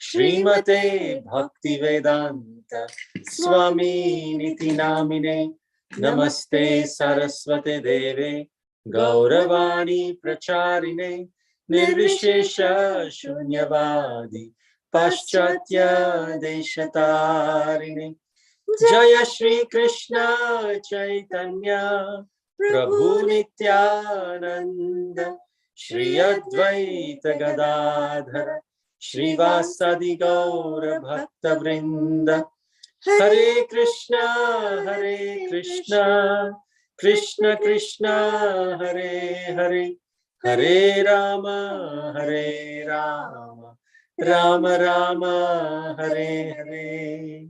Shrimate Bhakti Vedanta Swami Niti Namine Namaste Saraswate Deve Gauravani Pracharine Nirvishesha Shunyavadi Paschatya Deshatarine Jaya Shri Krishna Chaitanya Prabhu Nityananda Shri Advaita Gadadhara Shri Vasadi Gaura Bhakta Vrinda Hare Krishna Krishna Krishna Hare Hare Hare Rama Rama Rama Hare Hare.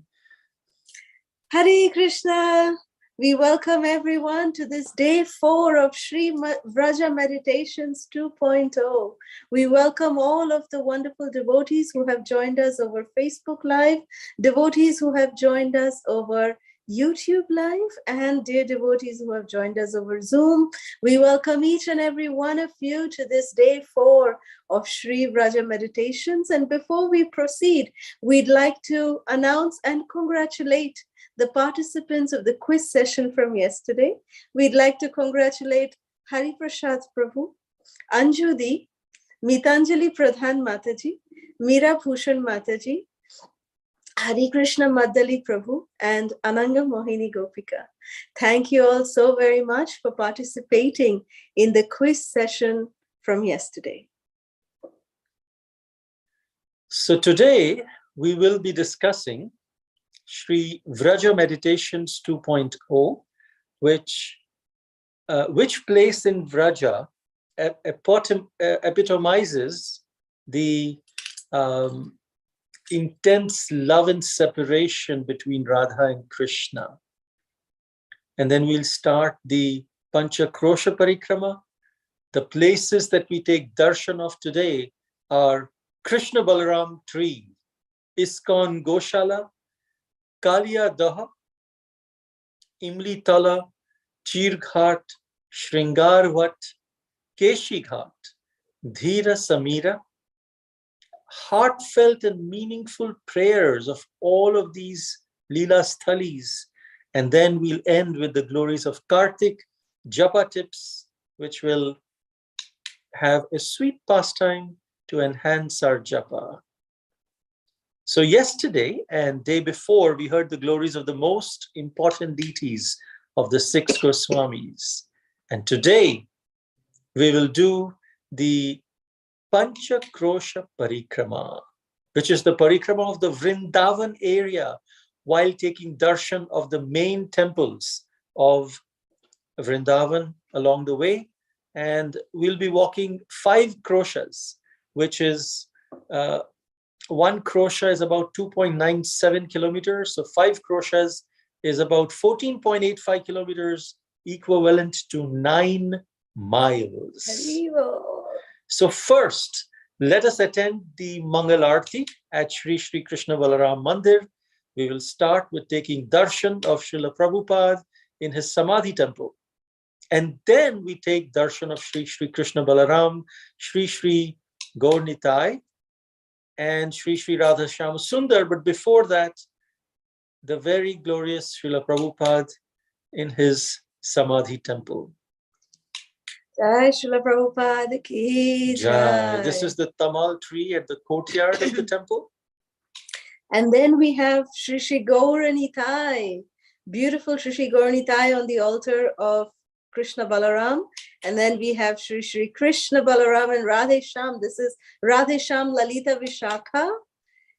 Hare Krishna. We welcome everyone to this day 4 of Sri Vraja Meditations 2.0. We welcome all of the wonderful devotees who have joined us over Facebook Live, devotees who have joined us over YouTube Live, and dear devotees who have joined us over Zoom. We welcome each and every one of you to this day 4 of Sri Vraja Meditations. And before we proceed, we'd like to announce and congratulate the participants of the quiz session from yesterday. We'd like to congratulate Hari Prasad Prabhu, Anjudi, Mitanjali Pradhan Mataji, Meera Bhushan Mataji, Hari Krishna Madali Prabhu, and Ananga Mohini Gopika. Thank you all so very much for participating in the quiz session from yesterday. So today we will be discussing Sri Vraja Meditations 2.0, which place in Vraja epitomizes the intense love and separation between Radha and Krishna. And then we'll start the Panca Krosha Parikrama. The places that we take darshan of today are Krishna Balaram tree, ISKCON Goshala, Kaliya Daha, Imli Tala, Chirghat, Shringaar, Kesi Ghat, Dhira, Samira, heartfelt and meaningful prayers of all of these Lila Sthalis. And then we'll end with the glories of Kartik, Japa tips, which will have a sweet pastime to enhance our Japa. So yesterday and day before, we heard the glories of the most important deities of the 6 Goswamis. And today, we will do the Panca Krosha Parikrama, which is the Parikrama of the Vrindavan area, while taking darshan of the main temples of Vrindavan along the way. And we'll be walking 5 kroshas, which is one krosha is about 2.97 kilometers. So 5 kroshas is about 14.85 kilometers, equivalent to 9 miles. So first, let us attend the Mangalarky at Sri Krishnavalara Mandir. We will start with taking darshan of Srila Prabhupada in his Samadhi temple. And then we take darshan of Sri Krishna Balaram, Sri Gaurnitai, and Sri Radha Shyama Sundar. But before that, the very glorious Srila Prabhupada in his Samadhi temple. Jai Srila Prabhupada ki jai. This is the tamal tree at the courtyard of the temple. And then we have Shri Gauranitai, beautiful Shri Gauranitai on the altar of Krishna Balaram. And then we have Shri Krishna Balaram and Radhe Shyam. This is Radhe Shyam Lalita Vishakha.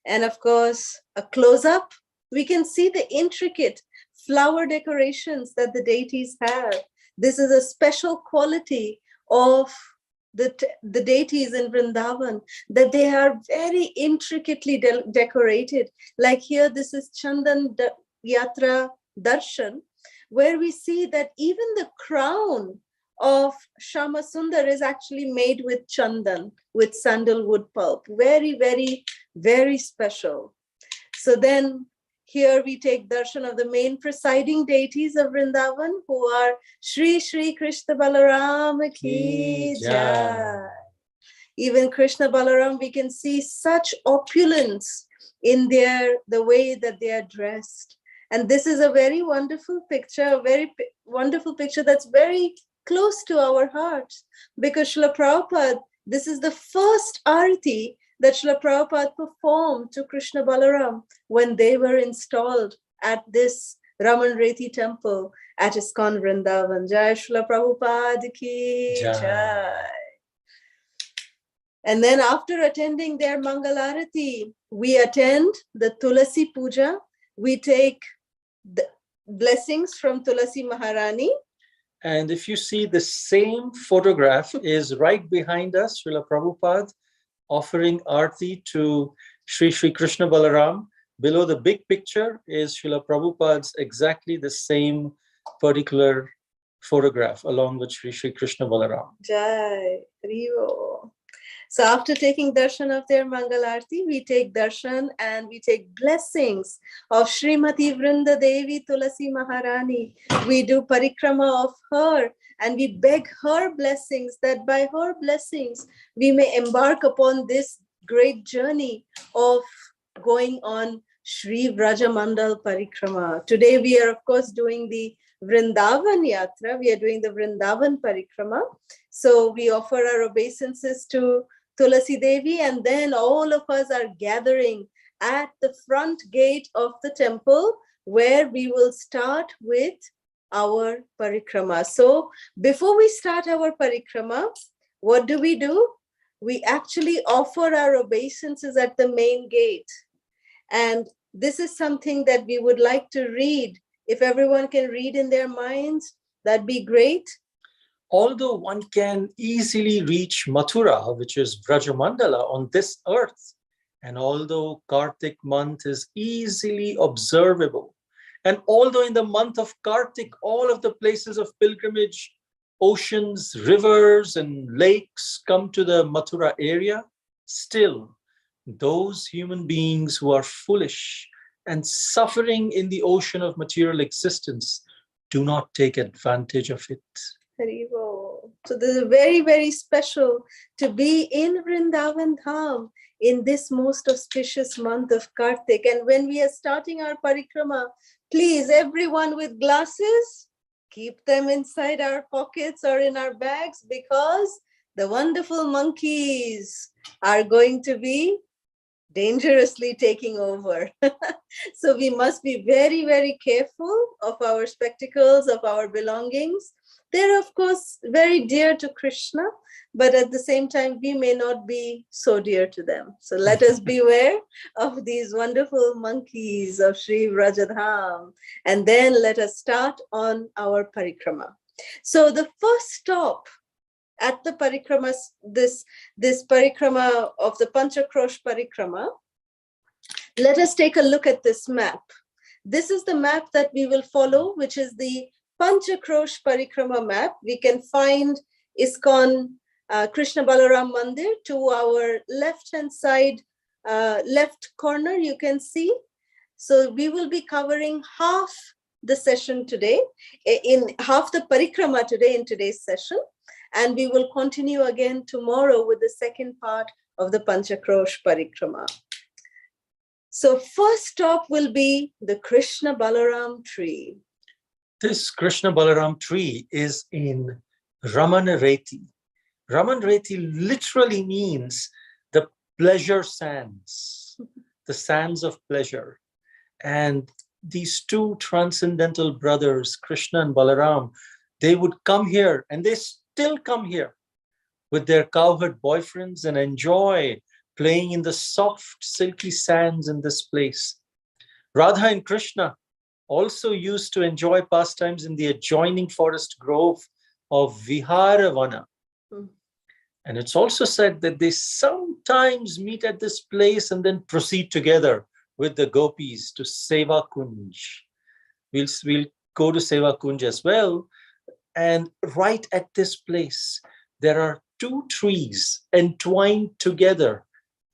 And of course, a close-up. We can see the intricate flower decorations that the deities have. This is a special quality of the deities in Vrindavan, that they are very intricately decorated. Like here, this is Chandan Yatra Darshan, where we see that even the crown of Shama Sundar is actually made with chandan, with sandalwood pulp. Very, very, very special. So then here we take darshan of the main presiding deities of Vrindavan, who are Shri Krishna Balaram ki jai. Even Krishna Balaram, we can see such opulence in the way that they are dressed. And this is a very wonderful picture, a very wonderful picture that's very close to our hearts, because Srila Prabhupada, this is the first arati that Srila Prabhupada performed to Krishna Balaram when they were installed at this Raman Reti temple at ISKCON Vrindavan. Jai Srila Prabhupada ki jai. And then after attending their Mangalarky, we attend the Tulasi Puja. We take the blessings from Tulasi Maharani. And if you see, the same photograph is right behind us, Srila Prabhupada offering Aarti to Sri Krishna Balaram. Below the big picture is Srila Prabhupada's exactly the same particular photograph along with Sri Krishna Balaram. Jai, Haribo. So after taking darshan of their Mangalarty, we take darshan and we take blessings of Srimati Vrinda Devi Tulasi Maharani. We do parikrama of her and we beg her blessings, that by her blessings, we may embark upon this great journey of going on Shri Vraja Mandal Parikrama. Today we are of course doing the Vrindavan Yatra. We are doing the Vrindavan Parikrama. So we offer our obeisances to Tulasi Devi, and then all of us are gathering at the front gate of the temple where we will start with our parikrama. So before we start our parikrama, what do? We actually offer our obeisances at the main gate. And this is something that we would like to read. If everyone can read in their minds, that'd be great. Although one can easily reach Mathura, which is Vrajamandala, on this earth, and although Kartik month is easily observable, and although in the month of Kartik, all of the places of pilgrimage, oceans, rivers, and lakes come to the Mathura area, still, those human beings who are foolish and suffering in the ocean of material existence do not take advantage of it. Haribo. So this is very, very special to be in Vrindavan Dham in this most auspicious month of Kartik. And when we are starting our parikrama, please, everyone with glasses, keep them inside our pockets or in our bags, because the wonderful monkeys are going to be dangerously taking over. So we must be very, very careful of our spectacles, of our belongings. They're, of course, very dear to Krishna, but at the same time, we may not be so dear to them. So let us beware of these wonderful monkeys of Sri Vrajadham. And then let us start on our parikrama. So the first stop at the parikrama, this parikrama of the Panchakrosh parikrama, let us take a look at this map. This is the map that we will follow, which is the Panchakrosh Parikrama map. We can find ISKCON Krishna Balaram Mandir to our left-hand side, left corner, you can see. So we will be covering half the session today, in half the parikrama today in today's session. And we will continue again tomorrow with the second part of the Panchakrosh Parikrama. So first stop will be the Krishna Balaram tree. This Krishna Balaram tree is in Raman Reti. Raman Reti literally means the pleasure sands, the sands of pleasure. And these two transcendental brothers, Krishna and Balaram, they would come here, and they still come here with their cowherd boyfriends and enjoy playing in the soft, silky sands in this place. Radha and Krishna also used to enjoy pastimes in the adjoining forest grove of Viharavana. And it's also said that they sometimes meet at this place and then proceed together with the gopis to Seva Kunj. We'll go to Seva Kunj as well. And right at this place, there are two trees entwined together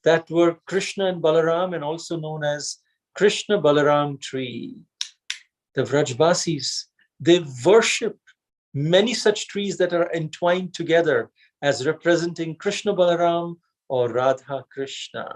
that were Krishna and Balaram, and also known as Krishna Balaram tree. The Vrajvasis, they worship many such trees that are entwined together. as representing Krishna Balaram or Radha Krishna.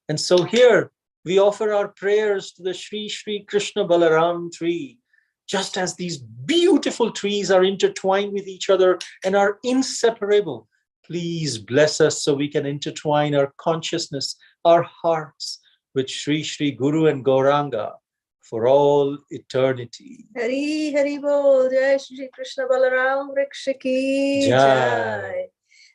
And so here we offer our prayers to the Shri Shri Krishna Balaram tree, just as these beautiful trees are intertwined with each other and are inseparable. Please bless us so we can intertwine our consciousness, our hearts with Shri Shri Guru and Gauranga for all eternity. Hari Hari Bol, Jai Shri Krishna Balaram Vriksha ki Jai. Jai.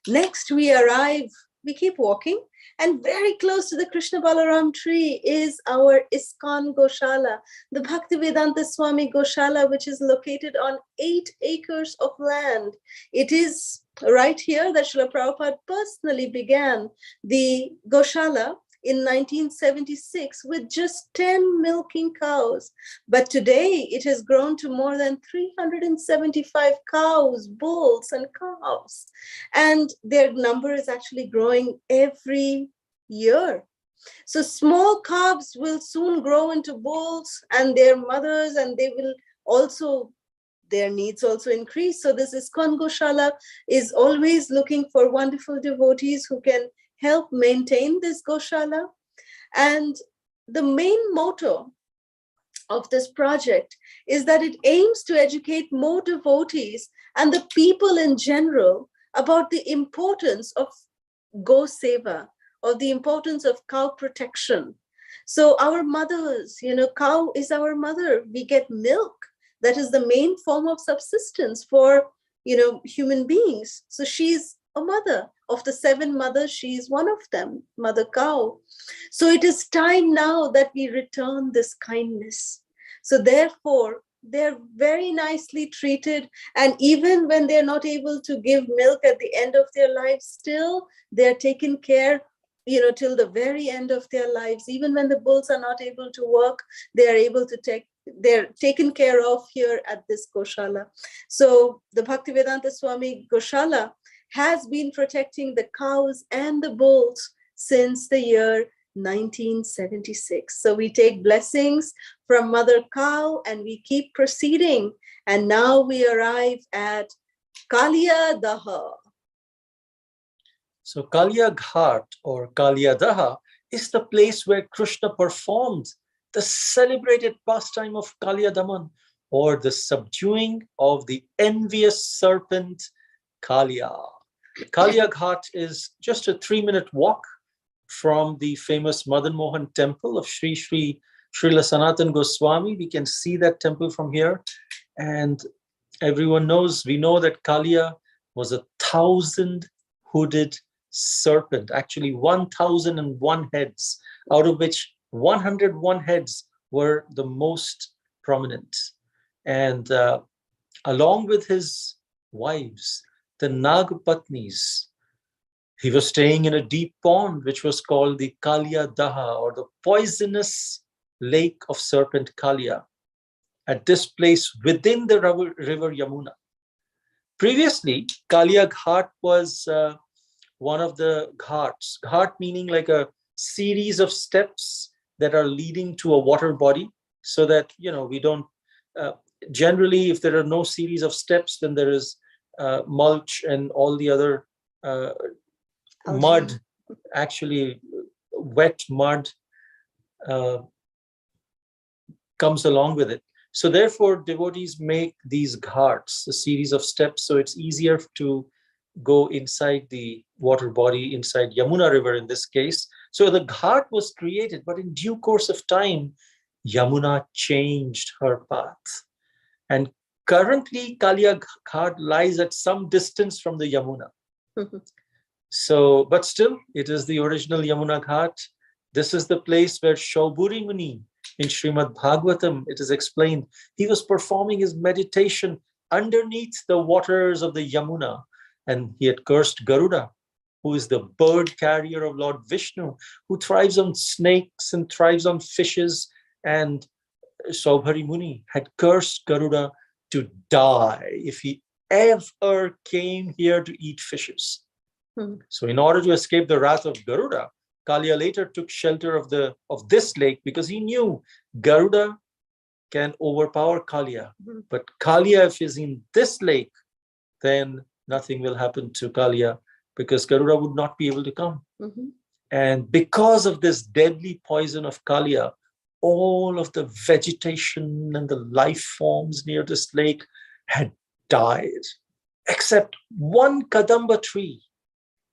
Next we arrive, we keep walking, and very close to the Krishna Balaram tree is our ISKCON Goshala, the Bhaktivedanta Swami Goshala, which is located on 8 acres of land. It is right here that Srila Prabhupada personally began the Goshala in 1976 with just 10 milking cows. But today it has grown to more than 375 cows, bulls, and calves. And their number is actually growing every year. So small calves will soon grow into bulls and their mothers, and they will also, their needs also increase. So this ISKCON Goshala is always looking for wonderful devotees who can help maintain this Goshala. And the main motto of this project is that it aims to educate more devotees and the people in general about the importance of Go Seva, or the importance of cow protection. So our mothers, cow is our mother. We get milk. That is the main form of subsistence for, human beings. So she's a mother. Of the 7 mothers, she is one of them, Mother Cow. So it is time now that we return this kindness. So therefore, they're very nicely treated. And even when they're not able to give milk at the end of their lives, still they're taken care, till the very end of their lives. Even when the bulls are not able to work, they're taken care of here at this Goshala. So the Bhaktivedanta Swami Goshala has been protecting the cows and the bulls since the year 1976. So we take blessings from Mother Cow and we keep proceeding. And now we arrive at Kaliya, Daha. So Kaliya Ghat or Kaliya Daha is the place where Krishna performed the celebrated pastime of Kaliya Daman, or the subduing of the envious serpent Kaliya. Kaliya Ghat is just a 3-minute walk from the famous Madan Mohan temple of Sri Sri Srila Sanatan Goswami. We can see that temple from here. And everyone knows, we know that Kaliya was a 1,000-hooded serpent, actually 1,001 heads, out of which 101 heads were the most prominent. And along with his wives, the Nagpatnis, he was staying in a deep pond, which was called the Kaliya Daha, or the poisonous lake of serpent Kaliya, at this place within the river Yamuna. Previously, Kaliya Ghat was one of the ghats. Ghat meaning like a series of steps that are leading to a water body, so that, we don't, generally, if there are no series of steps, then there is mulch and all the other mud, actually wet mud comes along with it. So therefore, devotees make these ghats, a series of steps, so it's easier to go inside the water body, inside Yamuna river in this case. So the ghat was created, but in due course of time, Yamuna changed her path. And currently, Kaliya Ghat lies at some distance from the Yamuna. So, but still, it is the original Yamuna Ghat. This is the place where Shauburi Muni, in Srimad Bhagavatam, it is explained, he was performing his meditation underneath the waters of the Yamuna, and he had cursed Garuda, who is the bird carrier of Lord Vishnu, who thrives on snakes and thrives on fishes. And Shaubhari Muni had cursed Garuda to die if he ever came here to eat fishes. So in order to escape the wrath of Garuda, Kaliya later took shelter of this lake, because he knew Garuda can overpower Kaliya. But Kaliya, if is in this lake, then nothing will happen to Kaliya, because Garuda would not be able to come. Mm-hmm. And because of this deadly poison of Kaliya, all of the vegetation and the life forms near this lake had died, except one Kadamba tree,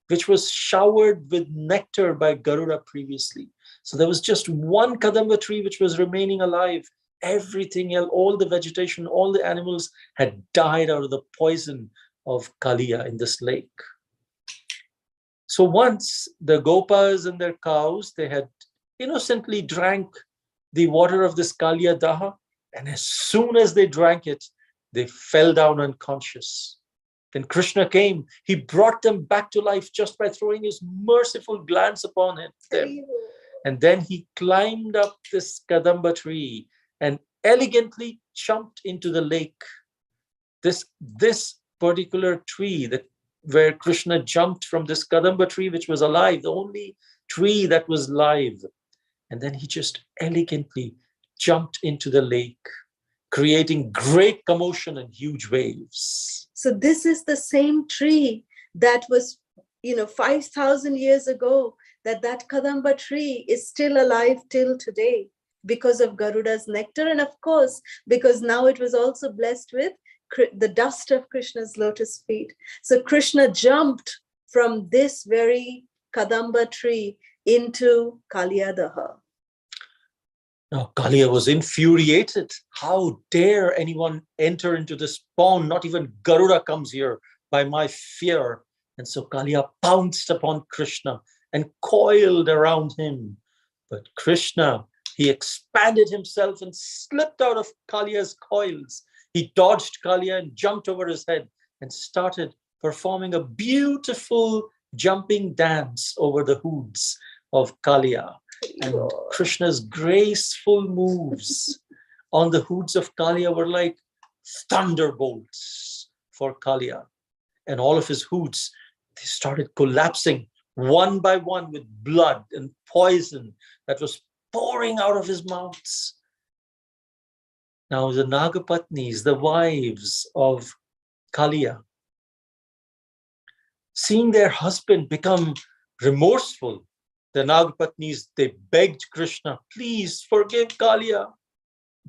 which was showered with nectar by Garuda previously. So there was just one Kadamba tree which was remaining alive. Everything else, all the vegetation, all the animals had died out of the poison of Kaliya in this lake. So once the Gopas and their cows, they had innocently drank the water of this Kaliya Daha, and as soon as they drank it, they fell down unconscious. Then Krishna came. He brought them back to life just by throwing his merciful glance upon them. And then he climbed up this Kadamba tree and elegantly jumped into the lake. This particular tree, where Krishna jumped from this Kadamba tree, which was alive, the only tree that was live. And then he just elegantly jumped into the lake, creating great commotion and huge waves. So this is the same tree that was, 5,000 years ago, that Kadamba tree is still alive till today because of Garuda's nectar. And of course, because now it was also blessed with the dust of Krishna's lotus feet. So Krishna jumped from this very Kadamba tree into Kaliya Daha. Now, Kaliya was infuriated. How dare anyone enter into this pond? Not even Garuda comes here by my fear. And so Kaliya pounced upon Krishna and coiled around him. But Krishna, he expanded himself and slipped out of Kaliya's coils. He dodged Kaliya and jumped over his head and started performing a beautiful jumping dance over the hoods of Kaliya. And Krishna's graceful moves on the hoods of Kaliya were like thunderbolts for Kaliya. And all of his hoods, they started collapsing one by one with blood and poison that was pouring out of his mouths. Now the Nagapatnis, the wives of Kaliya, seeing their husband become remorseful, the Nagapatnis, they begged Krishna, please forgive Kaliya.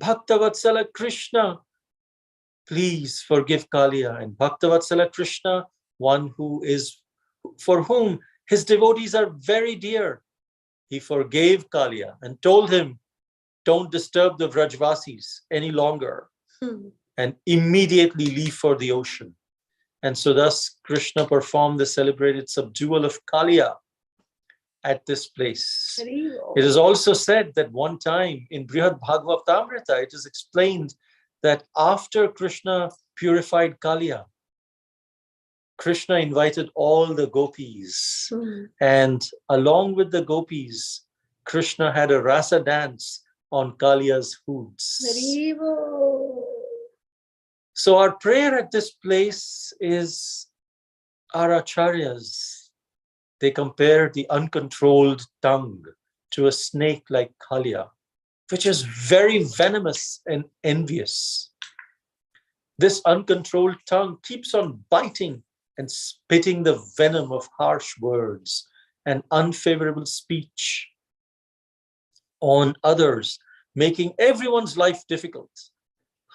Bhaktavatsala Krishna, please forgive Kaliya. And Bhaktavatsala Krishna, one for whom his devotees are very dear, he forgave Kaliya and told him, don't disturb the Vrajvasis any longer, and immediately leave for the ocean. And so thus Krishna performed the celebrated subdual of Kaliya at this place. It is also said that one time in Brihad Bhagavatamrita, it is explained that after Krishna purified Kaliya, Krishna invited all the gopis, and along with the gopis, Krishna had a rasa dance on Kaliya's hoods. So our prayer at this place is our acharyas. They compare the uncontrolled tongue to a snake like Kaliya, which is very venomous and envious. This uncontrolled tongue keeps on biting and spitting the venom of harsh words and unfavorable speech on others, making everyone's life difficult.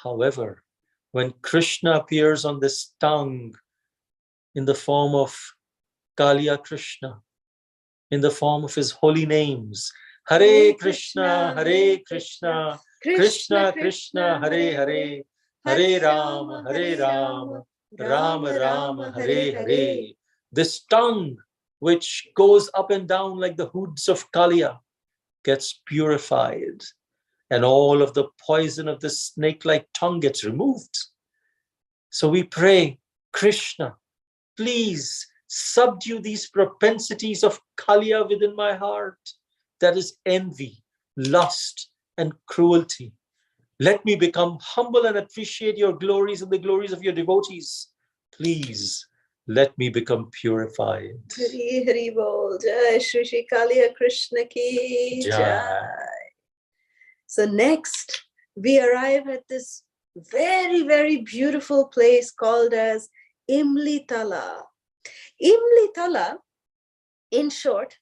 However, when Krishna appears on this tongue in the form of Kaliya Krishna, in the form of his holy names, Hare Krishna, Hare Krishna, Krishna Krishna, Hare Hare, Hare Rama, Hare Rama, Rama Rama, Hare Hare. This tongue, which goes up and down like the hoods of Kaliya, gets purified, and all of the poison of the snake-like tongue gets removed. So we pray, Krishna, please subdue these propensities of Kaliya within my heart, that is envy, lust, and cruelty. Let me become humble and appreciate your glories and the glories of your devotees. Please let me become purified. Hari Hari Bol, Jai Shri Shri Kaliya Krishna ki Jai. So next, we arrive at this very, very beautiful place called as Imli Tala. Imli Tala, in short,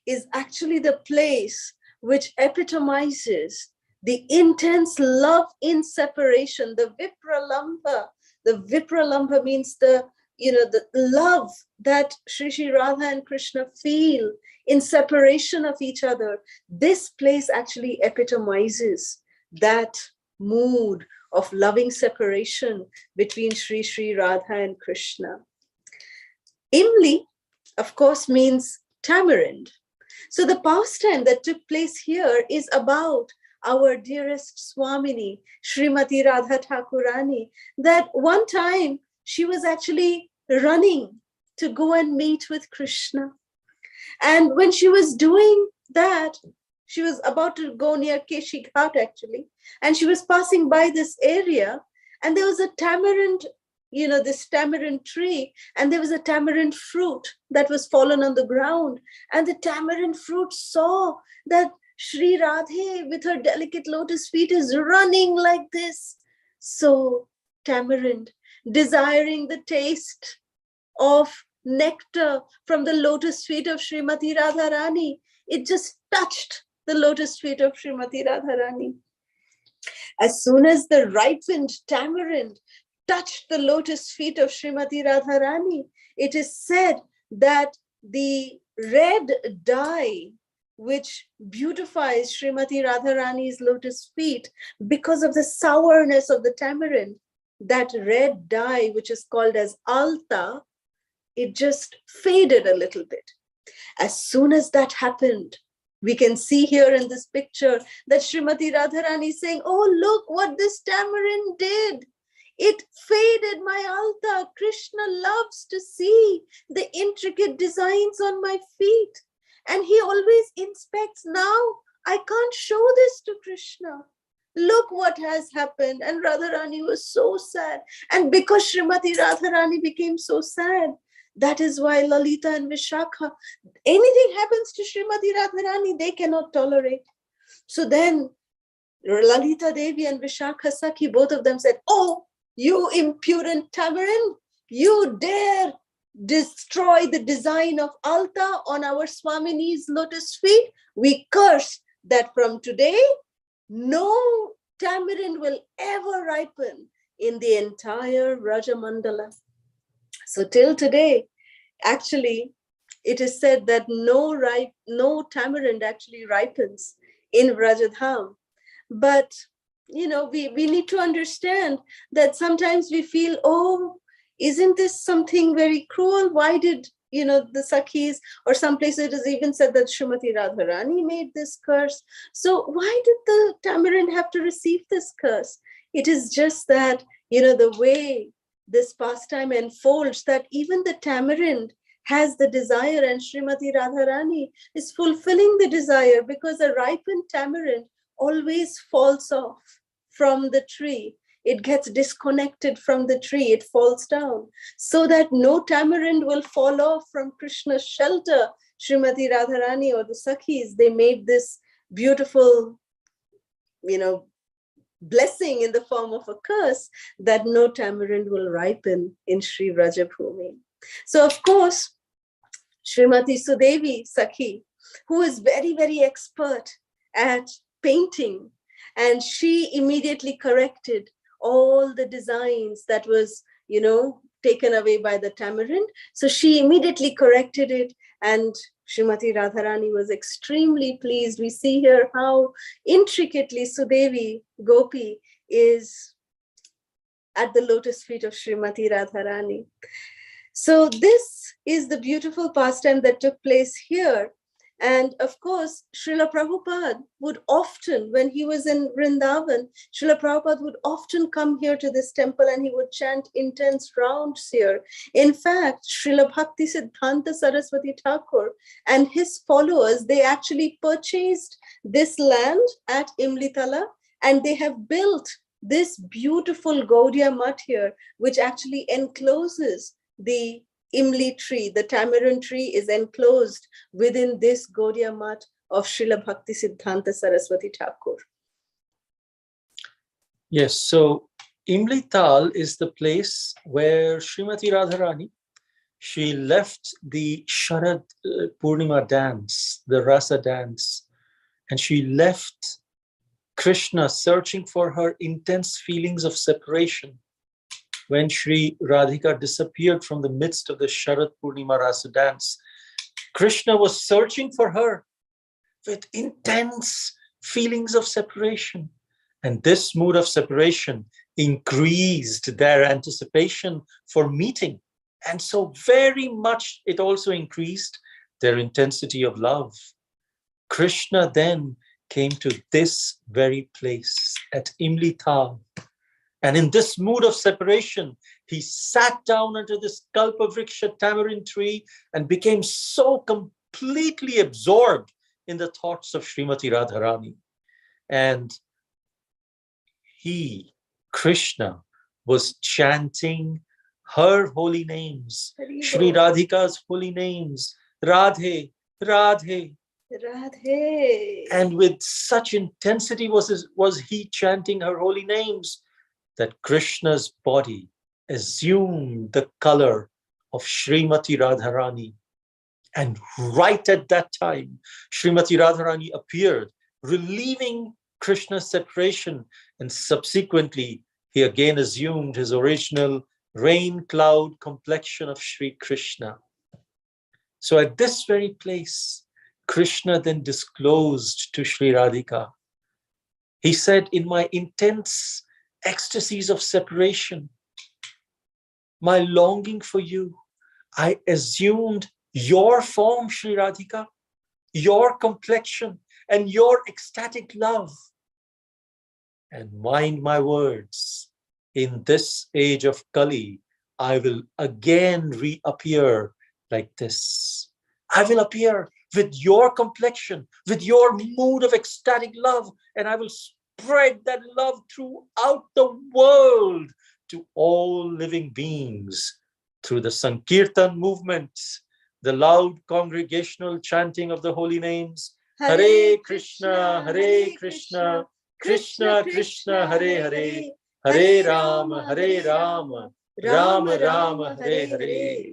is actually the place which epitomizes the intense love in separation, the Vipralambha. The Vipralambha means the love that Shri Radha and Krishna feel in separation of each other. This place actually epitomizes that mood of loving separation between Shri Radha and Krishna. Imli, of course, means tamarind. So the pastime that took place here is about our dearest Swamini, Srimati Radha Thakurani, that one time she was actually running to go and meet with Krishna. And when she was doing that, she was about to go near Kesi Ghat actually, and she was passing by this area, and there was a tamarind, this tamarind tree, and there was a tamarind fruit that was fallen on the ground. And the tamarind fruit saw that Shri Radhe with her delicate lotus feet is running like this. So tamarind, desiring the taste of nectar from the lotus feet of Srimati Radharani, it just touched the lotus feet of Srimati Radharani. As soon as the ripened tamarind touched the lotus feet of Srimati Radharani, it is said that the red dye which beautifies Srimati Radharani's lotus feet because of the sourness of the tamarind, that red dye, which is called as alta, it just faded a little bit. As soon as that happened, we can see here in this picture that Srimati Radharani is saying, oh, look what this tamarind did. It faded my alta. Krishna loves to see the intricate designs on my feet. And he always inspects. Now I can't show this to Krishna. Look what has happened. And Radharani was so sad. And because Srimati Radharani became so sad, that is why Lalita and Vishakha, anything happens to Srimati Radharani, they cannot tolerate. So then Lalita Devi and Vishakha Sakhi, both of them said, oh, you impudent tamarind, you dare destroy the design of alta on our Swamini's lotus feet. We curse that from today, no tamarind will ever ripen in the entire Rajamandala. So till today, actually, it is said that no tamarind actually ripens in Vrajadham. But, we need to understand that sometimes we feel, oh, isn't this something very cruel? Why did, the Sakhis, or some places it is even said that Srimati Radharani made this curse. So why did the tamarind have to receive this curse? It is just that, the way this pastime unfolds, that even the tamarind has the desire, and Srimati Radharani is fulfilling the desire, because a ripened tamarind always falls off from the tree. It gets disconnected from the tree, it falls down. So that no tamarind will fall off from Krishna's shelter, Srimati Radharani or the Sakhis, they made this beautiful, blessing in the form of a curse, that no tamarind will ripen in Sri Vrajabhumi. So of course, Srimati Sudevi Sakhi, who is very, very expert at painting, and she immediately corrected all the designs that was, taken away by the tamarind. So she immediately corrected it, and Srimati Radharani was extremely pleased. We see here how intricately Sudevi Gopi is at the lotus feet of Srimati Radharani. So this is the beautiful pastime that took place here. And of course, Srila Prabhupada would often, when he was in Vrindavan, Srila Prabhupada would often come here to this temple, and he would chant intense rounds here. In fact, Srila Bhakti Siddhanta Saraswati Thakur and his followers, they actually purchased this land at Imli Tala, and they have built this beautiful Gaudiya Math here, which actually encloses the Imli tree. The tamarind tree is enclosed within this Gaudiya Math of Srila Bhakti Siddhanta Saraswati Thakur. Yes, so Imli Tal is the place where Srimati Radharani, she left the Sharad Purnima dance, the Rasa dance, and she left Krishna searching for her intense feelings of separation. When Sri Radhika disappeared from the midst of the Sharad Purnima Rasa dance, Krishna was searching for her with intense feelings of separation. And this mood of separation increased their anticipation for meeting. And so very much it also increased their intensity of love. Krishna then came to this very place at Imli Tal. And in this mood of separation, he sat down under this Kalpavriksha tamarind tree and became so completely absorbed in the thoughts of Srimati Radharani. And he, Krishna, was chanting her holy names, Sri Radhika's holy names, Radhe, Radhe. Radhe. And with such intensity was he chanting her holy names that Krishna's body assumed the color of Srimati Radharani. And right at that time, Srimati Radharani appeared, relieving Krishna's separation, and subsequently he again assumed his original rain cloud complexion of Sri Krishna. So at this very place, Krishna then disclosed to Sri Radhika. He said, in my intense ecstasies of separation, my longing for you, I assumed your form, Sri Radhika, your complexion, and your ecstatic love. And mind my words, in this age of Kali, I will again reappear like this. I will appear with your complexion, with your mood of ecstatic love, and I will spread that love throughout the world to all living beings through the Sankirtan movement, the loud congregational chanting of the holy names, Hare Krishna, Hare Krishna, Krishna Krishna, Hare Hare, Hare Rama, Hare Rama, Rama Rama, Hare Hare.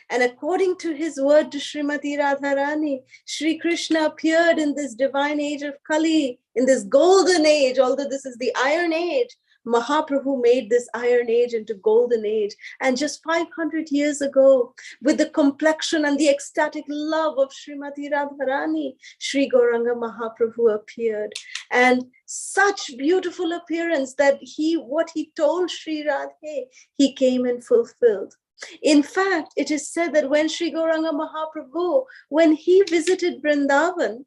And according to his word to Srimati Radharani, Sri Krishna appeared in this divine age of Kali, in this golden age, although this is the iron age. Mahaprabhu made this iron age into golden age. And just 500 years ago, with the complexion and the ecstatic love of Srimati Radharani, Sri Gauranga Mahaprabhu appeared. And such beautiful appearance that what he told Sri Radhe, he came and fulfilled. In fact, it is said that when Sri Gauranga Mahaprabhu, when he visited Vrindavan,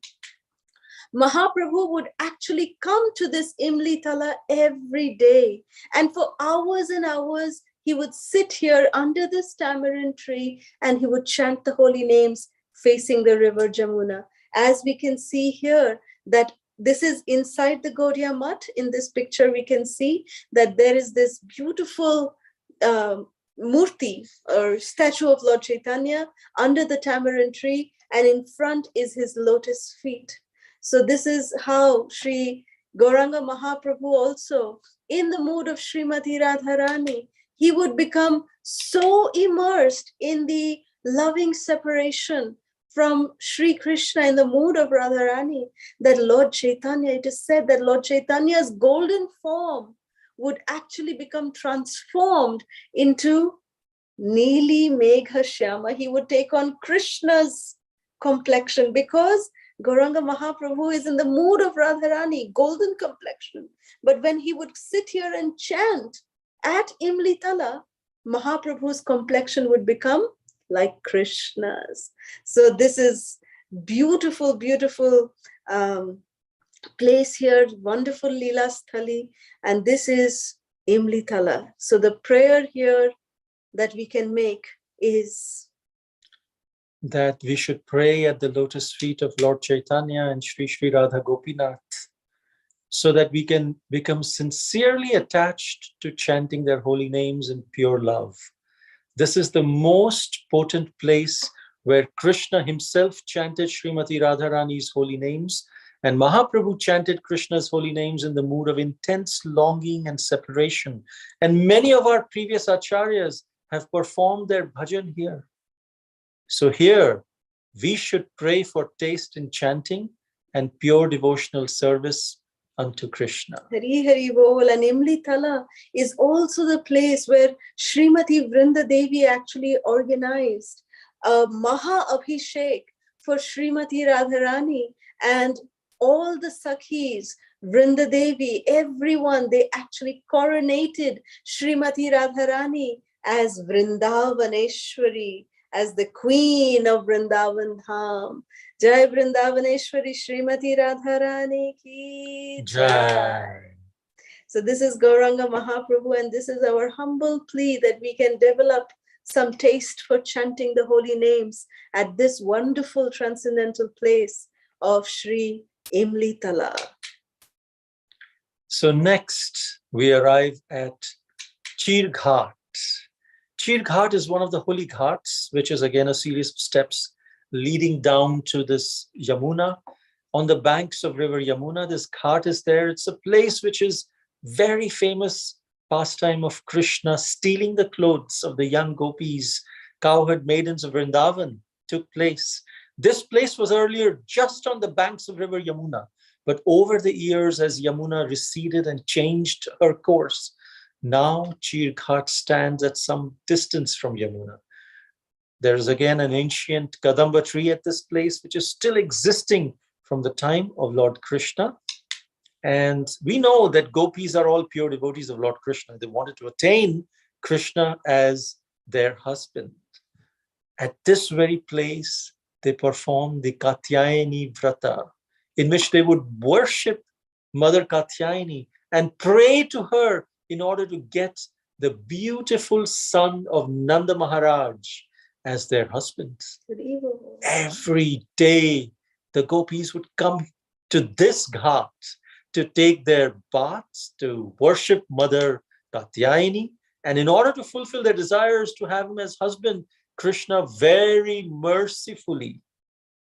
Mahaprabhu would actually come to this Imli Tala every day. And for hours and hours, he would sit here under this tamarind tree and he would chant the holy names facing the river Jamuna. As we can see here, that this is inside the Gaudiya Math. In this picture, we can see that there is this beautiful murti or statue of Lord Chaitanya under the tamarind tree, and in front is his lotus feet. So this is how Sri Gauranga Mahaprabhu also, in the mood of Srimati Radharani, he would become so immersed in the loving separation from Sri Krishna in the mood of Radharani that Lord Chaitanya, it is said that Lord Chaitanya's golden form would actually become transformed into Neeli Megha Shyama. He would take on Krishna's complexion because Gauranga Mahaprabhu is in the mood of Radharani, golden complexion. But when he would sit here and chant at Imli Tala, Mahaprabhu's complexion would become like Krishna's. So this is beautiful, beautiful place here, wonderful Lila Sthali, and this is Imli Tala. So the prayer here that we can make is that we should pray at the lotus feet of Lord Chaitanya and Sri Sri Radha Gopinath, so that we can become sincerely attached to chanting their holy names in pure love. This is the most potent place where Krishna himself chanted Srimati Radharani's holy names, And Mahaprabhu chanted Krishna's holy names in the mood of intense longing and separation. And many of our previous acharyas have performed their bhajan here. So here, we should pray for taste in chanting and pure devotional service unto Krishna. Hari Hari Bol. And Imli Tala is also the place where Srimati Vrinda Devi actually organized a Maha Abhishek for Srimati Radharani, and all the Sakhis, Vrinda Devi, everyone, they actually coronated Srimati Radharani as Vrindavaneshwari, as the queen of Vrindavan Dham. Jai Vrindavaneshwari Srimati Radharani ki Jai. So this is Gauranga Mahaprabhu, and this is our humble plea that we can develop some taste for chanting the holy names at this wonderful transcendental place of Shri Imli Tala. So next we arrive at Chirghat. Chirghat is one of the holy ghats, which is again a series of steps leading down to this Yamuna. On the banks of river Yamuna, this ghat is there. It's a place which is very famous pastime of Krishna stealing the clothes of the young gopis, cowherd maidens of Vrindavan took place. This place was earlier just on the banks of river Yamuna, but over the years as Yamuna receded and changed her course, now Chirghat stands at some distance from Yamuna. There is again an ancient Kadamba tree at this place, which is still existing from the time of Lord Krishna. And we know that gopis are all pure devotees of Lord Krishna. They wanted to attain Krishna as their husband. At this very place, they performed the Katyayani Vrata, in which they would worship Mother Katyayani and pray to her in order to get the beautiful son of Nanda Maharaj as their husband. Every day, the gopis would come to this ghat to take their baths, to worship Mother Katyayani. And in order to fulfill their desires to have him as husband, Krishna very mercifully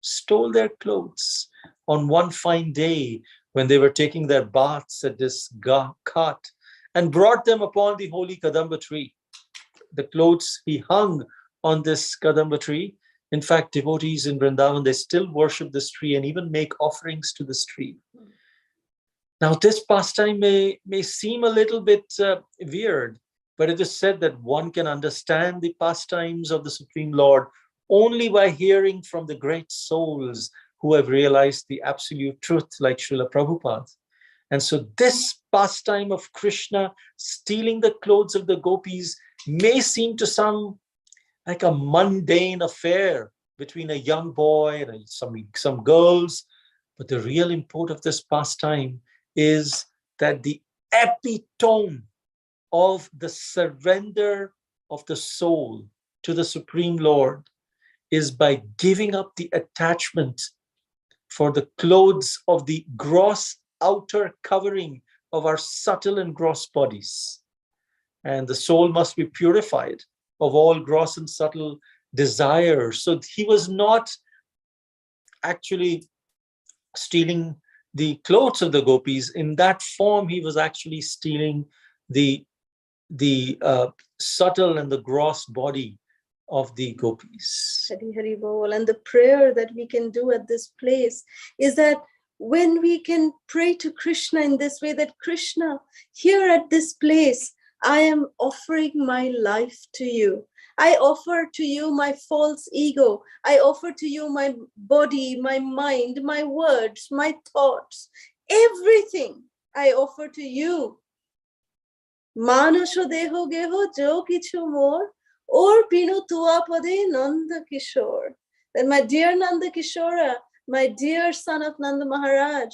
stole their clothes on one fine day when they were taking their baths at this ghat and brought them upon the holy Kadamba tree. The clothes he hung on this Kadamba tree. In fact, devotees in Vrindavan, they still worship this tree and even make offerings to this tree. Now, this pastime may seem a little bit weird, but it is said that one can understand the pastimes of the Supreme Lord only by hearing from the great souls who have realized the absolute truth, like Srila Prabhupada. And so this pastime of Krishna stealing the clothes of the gopis may seem to some like a mundane affair between a young boy and some girls, but the real import of this pastime is that the epitome of the surrender of the soul to the Supreme Lord is by giving up the attachment for the clothes of the gross outer covering of our subtle and gross bodies. And the soul must be purified of all gross and subtle desires. So he was not actually stealing the clothes of the gopis. In that form, he was actually stealing the subtle and the gross body of the gopis. Hari Hari Bol. And the prayer that we can do at this place is that when we can pray to Krishna in this way, that Krishna, here at this place, I am offering my life to you. I offer to you my false ego. I offer to you my body, my mind, my words, my thoughts, everything I offer to you. Manasho deho geho jo kichu more, or pinu tua pade Nanda Kishore. That my dear Nanda Kishora, my dear son of Nanda Maharaj,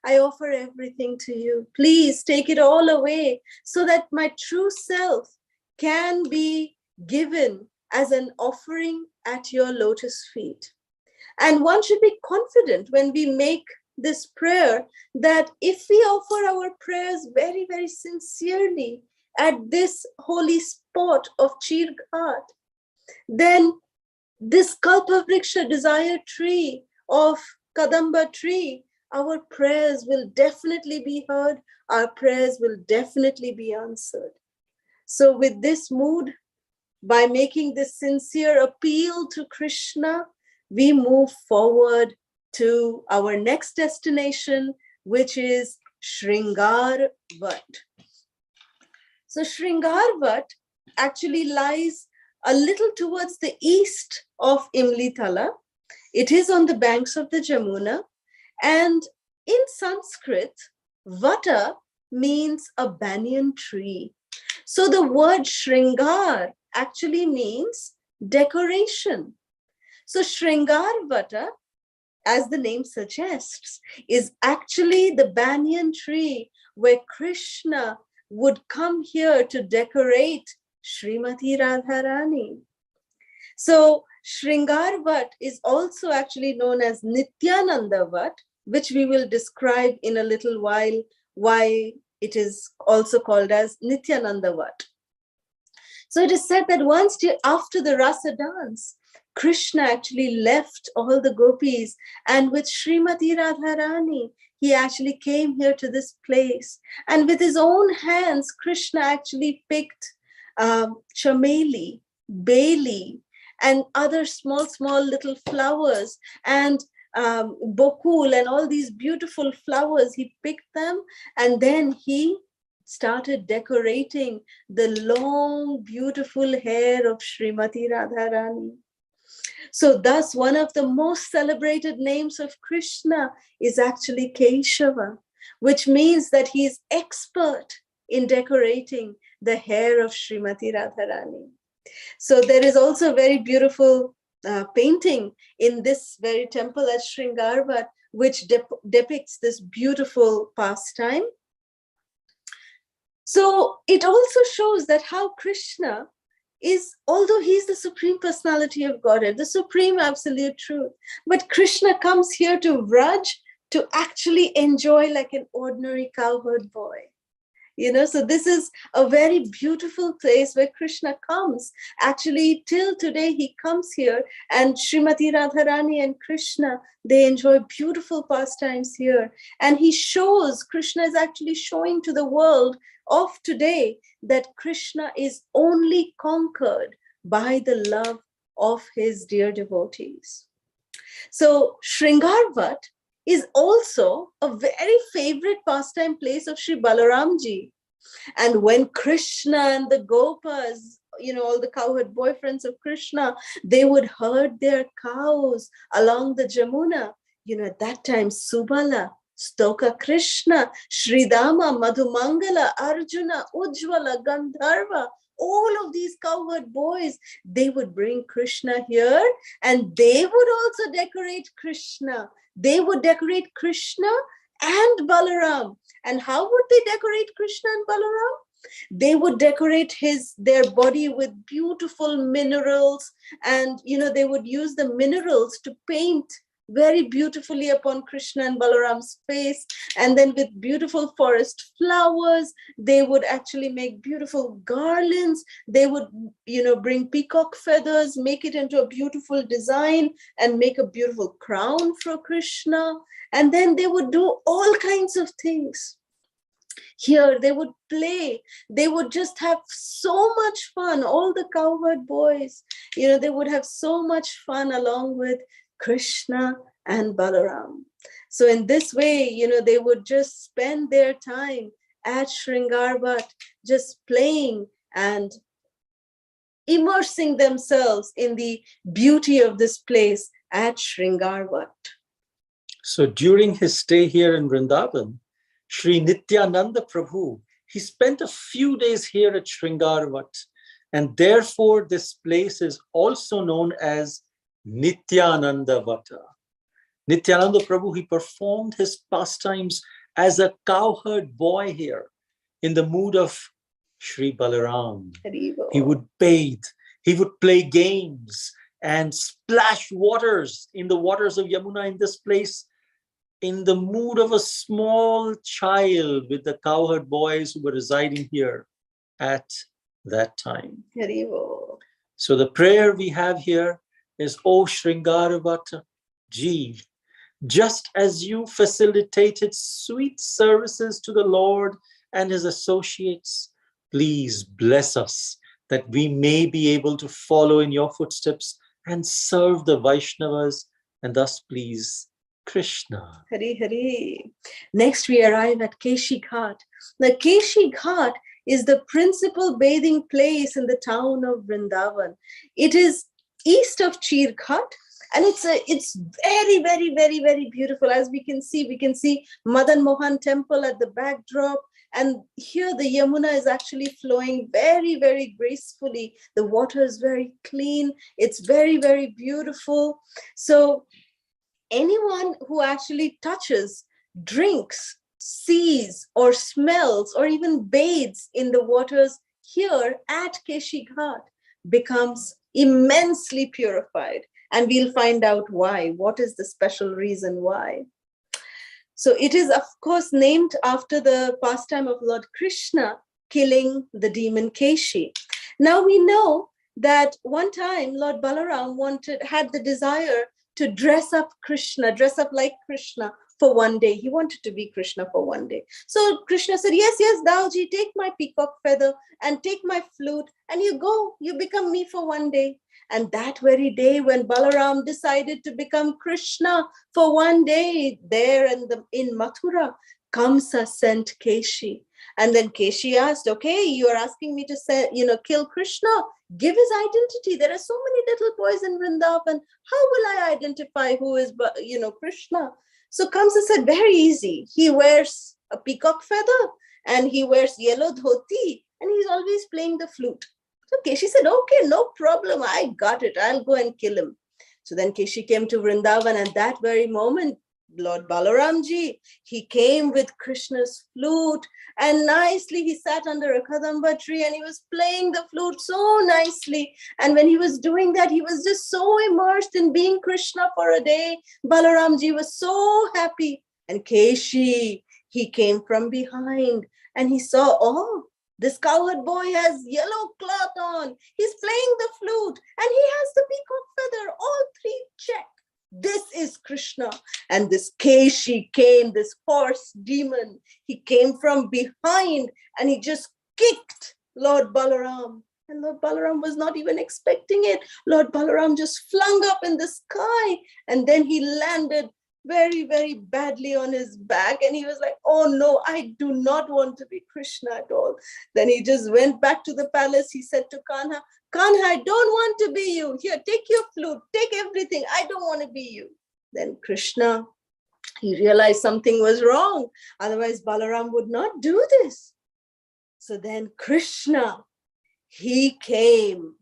I offer everything to you. Please take it all away so that my true self can be given as an offering at your lotus feet. And one should be confident when we make this prayer that if we offer our prayers very, very sincerely at this holy spot of Chirghat, then this Kalpavriksha desire tree of Kadamba tree, our prayers will definitely be heard. Our prayers will definitely be answered. So with this mood, by making this sincere appeal to Krishna, we move forward to our next destination, which is Shringaar Vat. So Shringaar Vat actually lies a little towards the east of Imli Tala. It is on the banks of the Jamuna. And in Sanskrit, Vata means a banyan tree. So the word Shringaar actually means decoration. So Shringaar Vata, as the name suggests, is actually the banyan tree where Krishna would come here to decorate Srimati Radharani. So Shringaar Vat is also actually known as Nityananda Vat, which we will describe in a little while why it is also called as Nityananda Vat. So it is said that once after the Rasa dance, Krishna actually left all the gopis, and with Srimati Radharani, he actually came here to this place. And with his own hands, Krishna actually picked chameli, baili, and other small little flowers, and bokul, and all these beautiful flowers. He picked them, and then he started decorating the long, beautiful hair of Srimati Radharani. So thus, one of the most celebrated names of Krishna is actually Keshava, which means that he is expert in decorating the hair of Srimati Radharani. So there is also a very beautiful painting in this very temple at Shringaar Vat, which depicts this beautiful pastime. So it also shows that how Krishna is, although he's the Supreme Personality of Godhead, the Supreme Absolute Truth, but Krishna comes here to Vraj to actually enjoy like an ordinary cowherd boy. So this is a very beautiful place where Krishna comes. Actually, till today, he comes here, and Srimati Radharani and Krishna, they enjoy beautiful pastimes here. And Krishna is actually showing to the world of today that Krishna is only conquered by the love of his dear devotees. So Shringaar Vat is also a very favorite pastime place of Sri Balaramji. And when Krishna and the Gopas, all the cowherd boyfriends of Krishna, they would herd their cows along the Jamuna. At that time, Subala, Stoka Krishna, Sridama, Madhumangala, Arjuna, Ujjvala, Gandharva, all of these cowherd boys, they would bring Krishna here, and they would also decorate Krishna. They would decorate Krishna and Balaram. And how would they decorate Krishna and Balaram? They would decorate their body with beautiful minerals, and they would use the minerals to paint very beautifully upon Krishna and Balaram's face. And then with beautiful forest flowers, they would actually make beautiful garlands. They would, bring peacock feathers, make it into a beautiful design, and make a beautiful crown for Krishna. And then they would do all kinds of things. Here they would play. They would just have so much fun. All the cowherd boys, they would have so much fun along with Krishna and Balaram. So in this way, they would just spend their time at Shringaar Vat, just playing and immersing themselves in the beauty of this place at Shringaar Vat. So during his stay here in Vrindavan, Sri Nityananda Prabhu, he spent a few days here at Shringaar Vat, and therefore this place is also known as Nityananda Vata. Nityananda Prabhu, he performed his pastimes as a cowherd boy here in the mood of Sri Balaram. He would bathe, he would play games and splash waters in the waters of Yamuna in this place in the mood of a small child with the cowherd boys who were residing here at that time. So the prayer we have here is, O Shringaar Vata Ji, just as you facilitated sweet services to the Lord and his associates, please bless us that we may be able to follow in your footsteps and serve the Vaishnavas and thus please Krishna. Hari Hari. Next we arrive at Keshi Ghat. The Keshi Ghat is the principal bathing place in the town of Vrindavan. It is east of Chirghat, and it's very, very, very, very beautiful. As we can see Madan Mohan temple at the backdrop. And here the Yamuna is actually flowing very, very gracefully. The water is very clean. It's very, very beautiful. So anyone who actually touches, drinks, sees, or smells, or even bathes in the waters here at Keshi Ghat becomes immensely purified. And we'll find out why. What is the special reason why? So it is, of course, named after the pastime of Lord Krishna killing the demon Keshi. Now we know that one time Lord Balaram had the desire to dress up like Krishna for one day. He wanted to be Krishna for one day. So Krishna said, yes, Daoji, take my peacock feather and take my flute and you become me for one day. And that very day when Balaram decided to become Krishna for one day, there in Mathura, Kamsa sent Keshi. And then Keshi asked, okay, you are asking me to kill Krishna. Give his identity. There are so many little boys in Vrindavan. How will I identify who is, Krishna? So Kamsa said, very easy. He wears a peacock feather and he wears yellow dhoti and he's always playing the flute. So Keshi said, okay, no problem. I got it. I'll go and kill him. So then Keshi came to Vrindavan, and that very moment, Lord Balaramji, he came with Krishna's flute, and nicely he sat under a kadamba tree and he was playing the flute so nicely. And when he was doing that, he was just so immersed in being Krishna for a day. Balaramji was so happy. And Keshi, he came from behind and he saw, oh, this cowherd boy has yellow cloth on. He's playing the flute and he has the peacock feather. All three check. This is Krishna. And this Keshi came, this horse demon. He came from behind and he just kicked Lord Balaram. And Lord Balaram was not even expecting it. Lord Balaram just flung up in the sky and then he landed very, very badly on his back. And he was like, oh no, I do not want to be Krishna at all. Then he just went back to the palace. He said to Kanha, I don't want to be you. Here, take your flute, take everything. I don't want to be you. Then Krishna, he realized something was wrong. Otherwise, Balaram would not do this. So then Krishna, he came.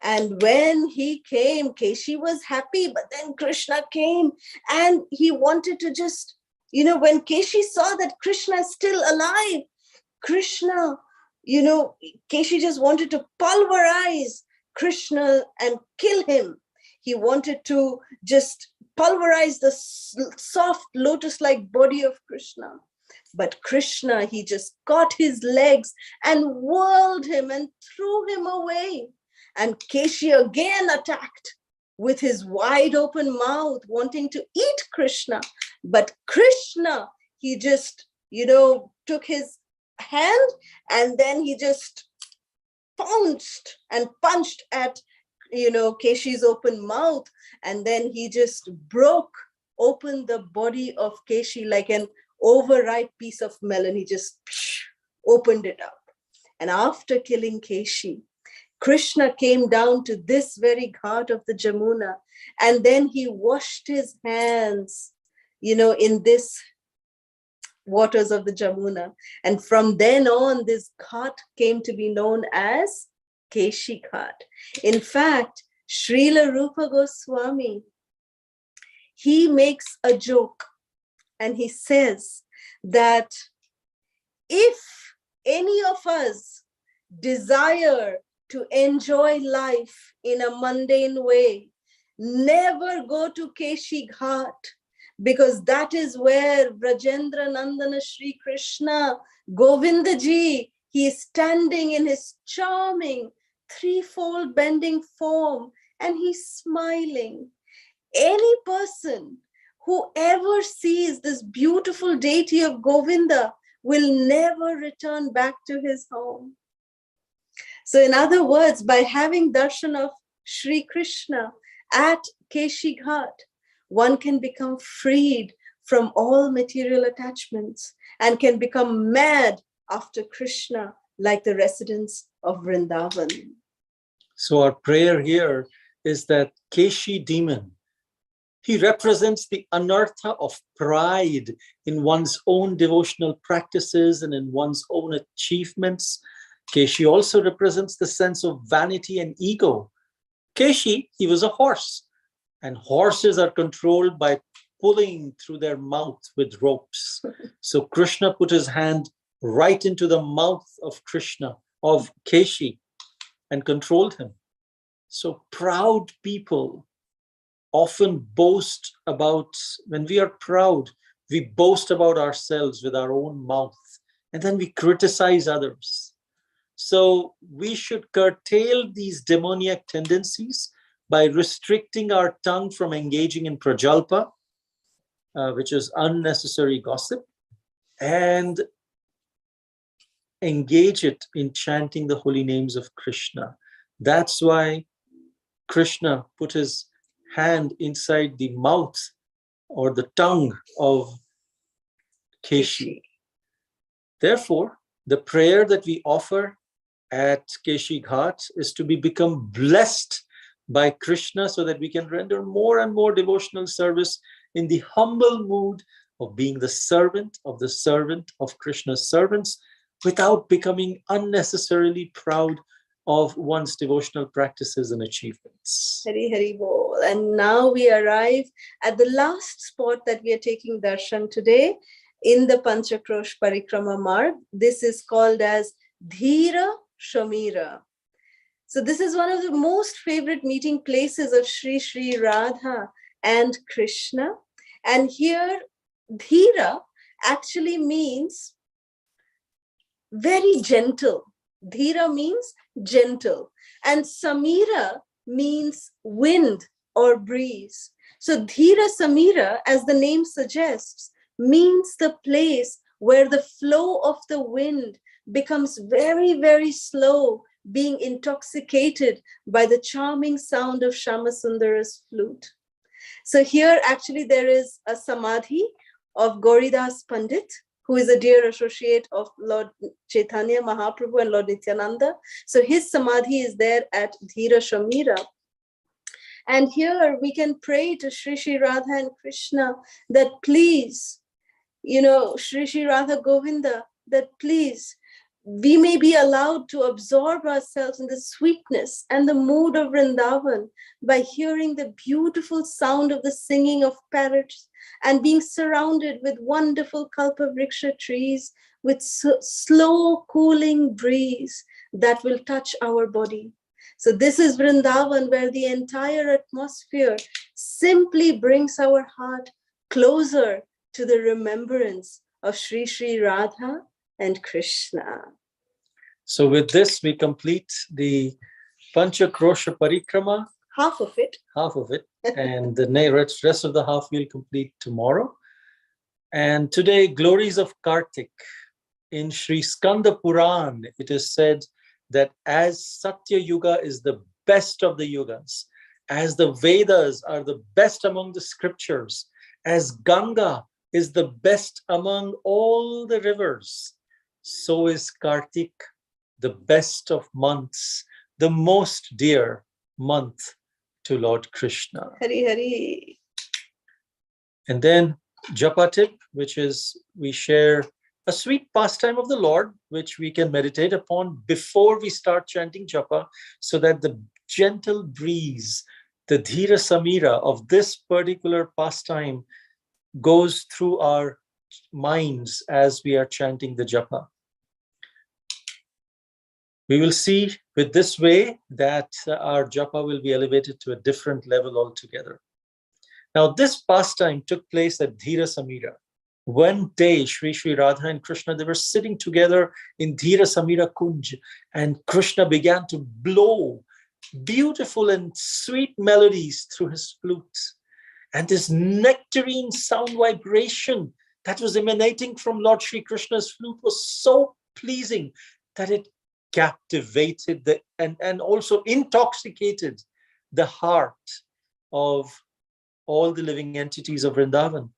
And when he came, Keshi was happy, but then Krishna came and he wanted to just, when Keshi saw that Krishna is still alive, Krishna, Keshi just wanted to pulverize Krishna and kill him. He wanted to just pulverize the soft lotus-like body of Krishna. But Krishna, he just caught his legs and whirled him and threw him away. And Keshi again attacked with his wide open mouth, wanting to eat Krishna. But Krishna, he just, took his hand and then he just pounced and punched at, Keshi's open mouth. And then he just broke open the body of Keshi like an overripe piece of melon. He just opened it up. And after killing Keshi, Krishna came down to this very ghat of the Jamuna, and then he washed his hands, in this waters of the Jamuna. And from then on, this ghat came to be known as Keshi Ghat. In fact, Srila Rupa Goswami, he makes a joke and he says that if any of us desire to enjoy life in a mundane way, never go to Keshi Ghat, because that is where Vrajendra Nandana Shri Krishna, Govindaji, he is standing in his charming threefold bending form and he's smiling. Any person whoever sees this beautiful deity of Govinda will never return back to his home. So in other words, by having darshan of Shri Krishna at Kesi Ghat, one can become freed from all material attachments and can become mad after Krishna like the residents of Vrindavan. So our prayer here is that Keshi demon, he represents the anartha of pride in one's own devotional practices and in one's own achievements. Keshi also represents the sense of vanity and ego. Keshi, he was a horse, and horses are controlled by pulling through their mouth with ropes. So Krishna put his hand right into the mouth of Keshi, and controlled him. So proud people often boast about, when we are proud, we boast about ourselves with our own mouth, and then we criticize others. So we should curtail these demoniac tendencies by restricting our tongue from engaging in prajalpa, which is unnecessary gossip, and engage it in chanting the holy names of Krishna. That's why Krishna put his hand inside the mouth or the tongue of Keshi. Therefore, the prayer that we offer at Kesi Ghat is to become blessed by Krishna so that we can render more and more devotional service in the humble mood of being the servant of Krishna's servants without becoming unnecessarily proud of one's devotional practices and achievements. Hari Hari Bol. And now we arrive at the last spot that we are taking darshan today in the Panchakrosh Parikrama Marg. This is called as Dhira Samira. So this is one of the most favorite meeting places of Sri Radha and Krishna. And here, Dhira actually means very gentle. Dhira means gentle. And Samira means wind or breeze. So Dhira Samira, as the name suggests, means the place where the flow of the wind becomes very, very slow, being intoxicated by the charming sound of Shyamasundara's flute. So here actually there is a samadhi of Gauridas Pandit, who is a dear associate of Lord Chaitanya Mahaprabhu and Lord Nityananda. So his samadhi is there at Dhira Samira. And here we can pray to Sri Radha and Krishna that please, Sri Radha Govinda, that please, we may be allowed to absorb ourselves in the sweetness and the mood of Vrindavan by hearing the beautiful sound of the singing of parrots and being surrounded with wonderful kalpavriksha trees with slow cooling breeze that will touch our body. So this is Vrindavan, where the entire atmosphere simply brings our heart closer to the remembrance of Sri Radha and Krishna. So with this, we complete the Panchakrosha Parikrama. Half of it. And the rest of the half we'll complete tomorrow. And today, Glories of Kartik. In Sri Skanda Puran, it is said that as Satya Yuga is the best of the yugas, as the Vedas are the best among the scriptures, as Ganga is the best among all the rivers, so is Kartik the best of months, the most dear month to Lord Krishna. Hari Hari. And then Japa tip, which is we share a sweet pastime of the Lord, which we can meditate upon before we start chanting Japa, so that the gentle breeze, the Dhira Samira of this particular pastime goes through our minds as we are chanting the Japa. We will see with this way that our Japa will be elevated to a different level altogether. Now, this pastime took place at Dhira Samira. One day, Sri Radha and Krishna, they were sitting together in Dhira Samira Kunj, and Krishna began to blow beautiful and sweet melodies through his flute. And this nectarine sound vibration that was emanating from Lord Sri Krishna's flute was so pleasing that it captivated and also intoxicated the heart of all the living entities of Vrindavan.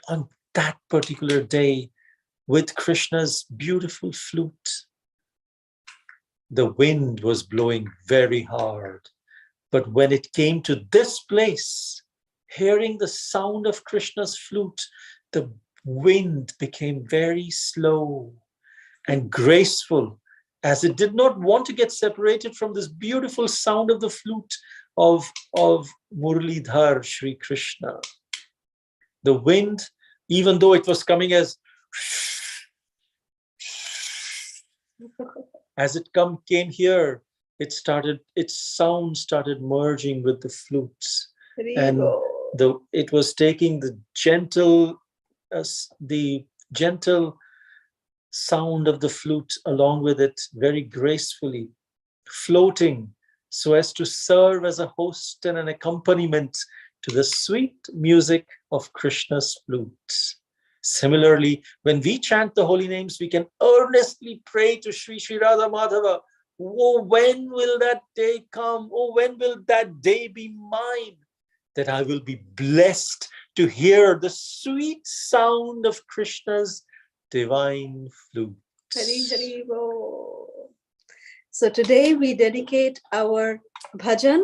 On that particular day, with Krishna's beautiful flute, the wind was blowing very hard. But when it came to this place, hearing the sound of Krishna's flute, the wind became very slow and graceful, as it did not want to get separated from this beautiful sound of the flute of Muralidhar Sri Krishna. The wind, even though it was coming as it came here, its sound started merging with the flutes, and it was taking the gentle sound of the flute along with it very gracefully, floating so as to serve as a host and an accompaniment to the sweet music of Krishna's flute. Similarly, when we chant the holy names, we can earnestly pray to Sri Sri Radha Madhava, oh, when will that day come? Oh, when will that day be mine? That I will be blessed to hear the sweet sound of Krishna's divine flute. Hari Hari Bo. So today we dedicate our bhajan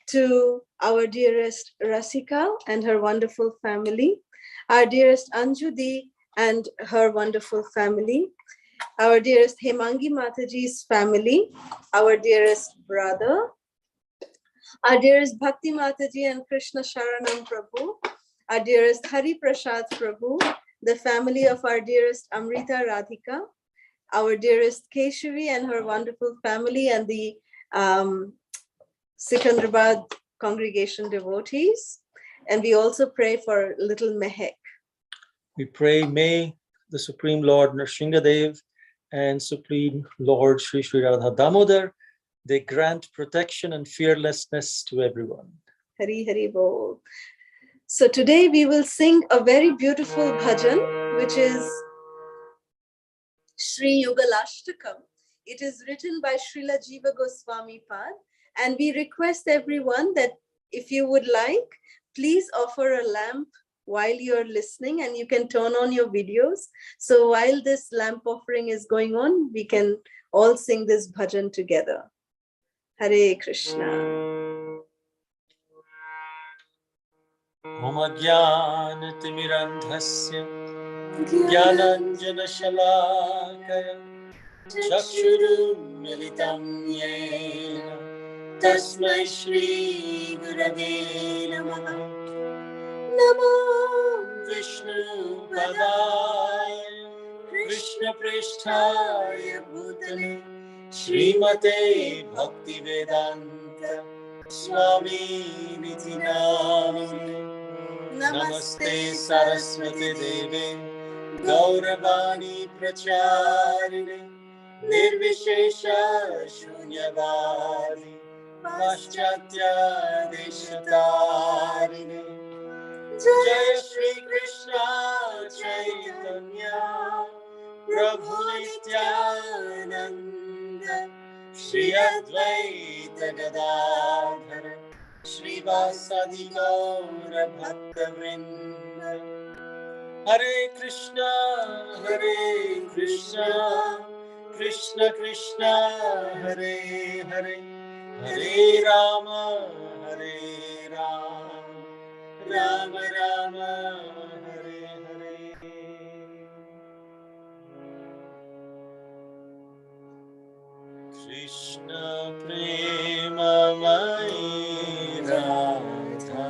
to our dearest Rasika and her wonderful family, our dearest Anjudi and her wonderful family, our dearest Hemangi Mataji's family, our dearest brother, our dearest Bhakti Mataji and Krishna Sharanam Prabhu, our dearest Hari Prasad Prabhu, the family of our dearest Amrita Radhika, our dearest Keshavi and her wonderful family, and the Sikandrabad congregation devotees. And we also pray for little Mehek. We pray, may the Supreme Lord Nrsingadev and Supreme Lord Sri Sri Radha Damodar, they grant protection and fearlessness to everyone. Hari Hari Bol. So today we will sing a very beautiful bhajan, which is Sri Yugalashtakam. It is written by Srila Jiva Goswami Pad, and we request everyone that if you would like, please offer a lamp while you're listening, and you can turn on your videos. So while this lamp offering is going on, we can all sing this bhajan together. Hare Krishna. Om Ajnana Timirandhasya Jnananjana Shalakaya Chakshurum Militam Yena Tasmai Shri Gurave Namaha. Namo Vishnu Padaya Krishna Pristhaya Bhutale Srimate Bhakti Vedanta Swami Niti Namine. Namaste Saraswati Deve Gauravani Pracharine Nirvishesha Shunyavadi Paschatya Deshatarine. Jai Shri Krishna Chaitanya Prabhu Nityananda Shri Advaita Gadadhara Shri Vasadi Gaura Bhakta Vrinda. Hare Krishna, Krishna Krishna, Hare Hare, Hare Rama, Hare Rama, Rama Rama, Hare Hare. Krishna Prema Mai Radha,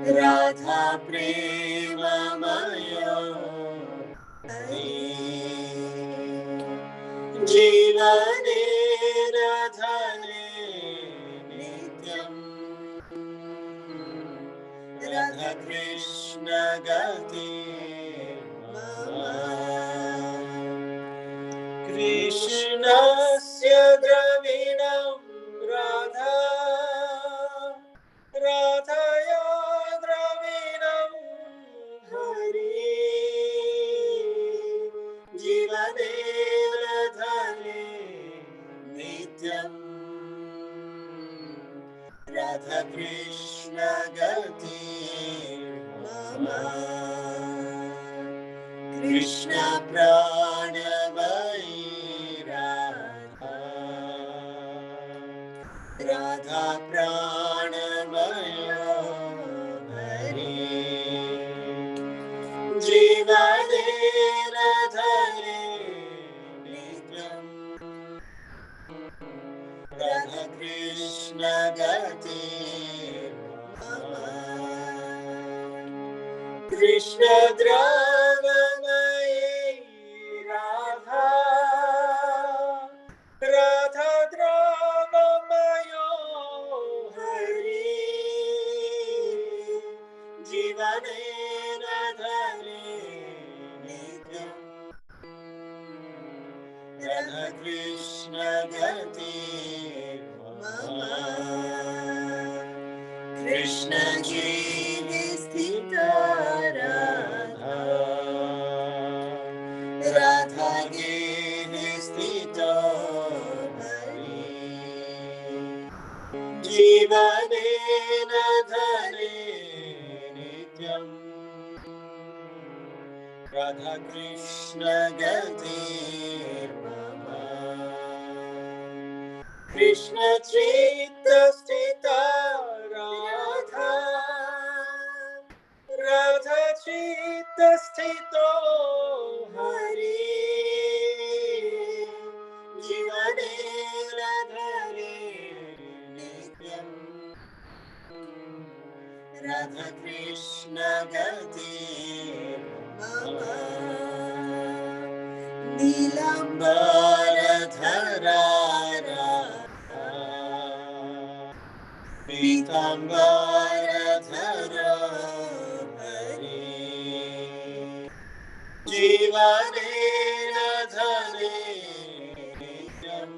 Radha Prema Maya Hari, Jivane Radhane Nityam, Radha Krishna Gati Mama. Krishnasya Dravinam Radha, Radha Krishna Pranamai Radha, Radha Pranamaya Hari, Jivane Radhare Nityam, Radha Krishna Gati Mama, Krishna Dravamai Radha, Radha Dravamayo Hari, Jivane Radhare Nityam, Radha Krishna Gati Mama, Krishna Jini Sthita Radha, Radha Gini Sthita Hari, Jivane Radhare Nityam, Radha Krishna Gati Mama, Krishna Chitta Sthita Radha, Radha Chitta Sthito Hari, Jivane Radhare Nityam, Radha Krishna Gati Mama, Nilambara Dhara Radha, Pitambara Dhara Hari, Jivane Radhare Nityam,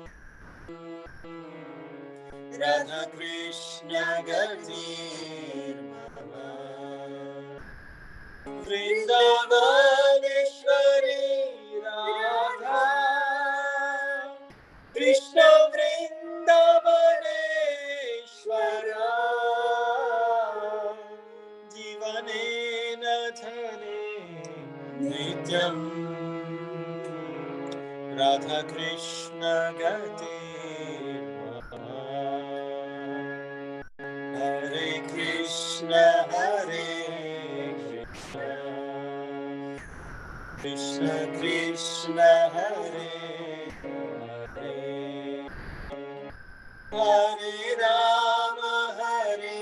Radha Krishna Gati Mama, Vrindavaneshwari Radha, Krishna Vrindavaneshwara, Jivane Nathane Nityam, Radha Krishna Gati Mama, Hare Krishna Hare Krishna Krishna Hare Hare, Hare Rama Hare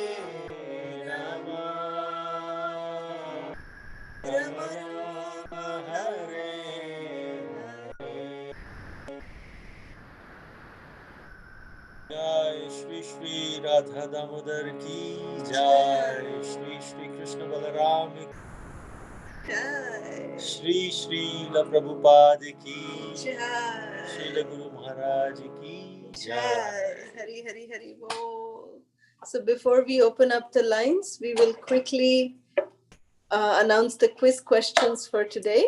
Rama, Rama Rama Hare Hare. Jai Shri Shri Radha Damodar ki Jai, Shri Shri Krishna Balaram Jai. Shri Shri La Prabhupada ki Jai. Shri Guru Maharaj ki Jai. Hari Hari Hari Bol. So before we open up the lines, we will quickly announce the quiz questions for today.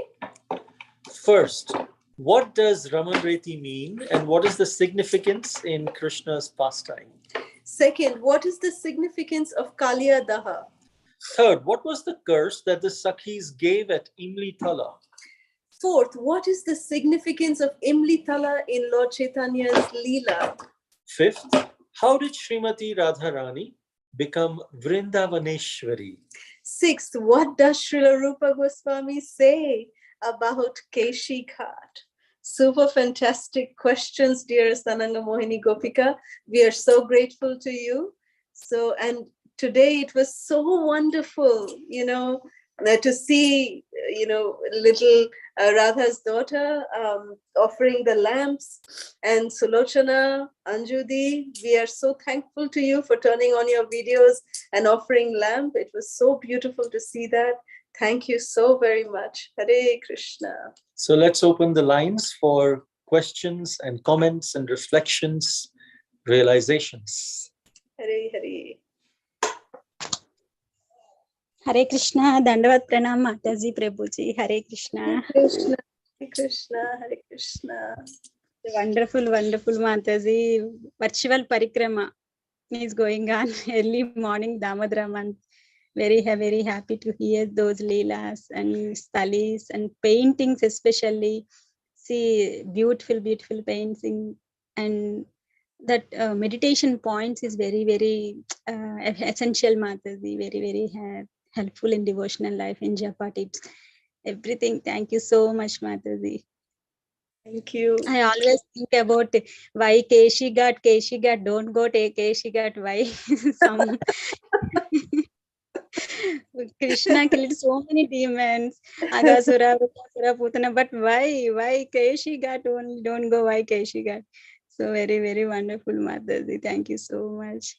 First, what does Ramanreti mean and what is the significance in Krishna's pastime? Second, what is the significance of Kaliya Daha? Third, what was the curse that the Sakhis gave at Imli Tala? Fourth, what is the significance of Imli Tala in Lord Chaitanya's Lila? Fifth, how did Srimati Radharani become Vrindavaneshwari? Sixth, what does Srila Rupa Goswami say about Kesi Ghat? Super fantastic questions, dear Sananga Mohini Gopika. We are so grateful to you. So, and today it was so wonderful, to see, little Radha's daughter offering the lamps, and Sulochana, Anjudi, we are so thankful to you for turning on your videos and offering lamp. It was so beautiful to see that. Thank you so very much. Hare Krishna. So let's open the lines for questions and comments and reflections, realizations. Hare Hare. Hare Krishna, Dandavat Pranam Mataji Prabhuji, Hare Krishna. Hare Krishna, Hare Krishna, Hare Krishna. Wonderful, wonderful Mataji. Virtual Parikrama is going on early morning, Damodara month. very happy to hear those Leelas and Sthalis and paintings especially. See, beautiful painting, and that meditation points is very essential, Mataji. Very helpful in devotional life, in Japa tips, everything. Thank you so much, Mataji. Thank you. I always think about why Keshi Ghat, don't go to Keshi Ghat, why? Some Krishna killed so many demons, Agasura, Bakasura, Putana, but why Keshi Ghat only, don't go, why Keshi Ghat? So very wonderful, Mataji. Thank you so much.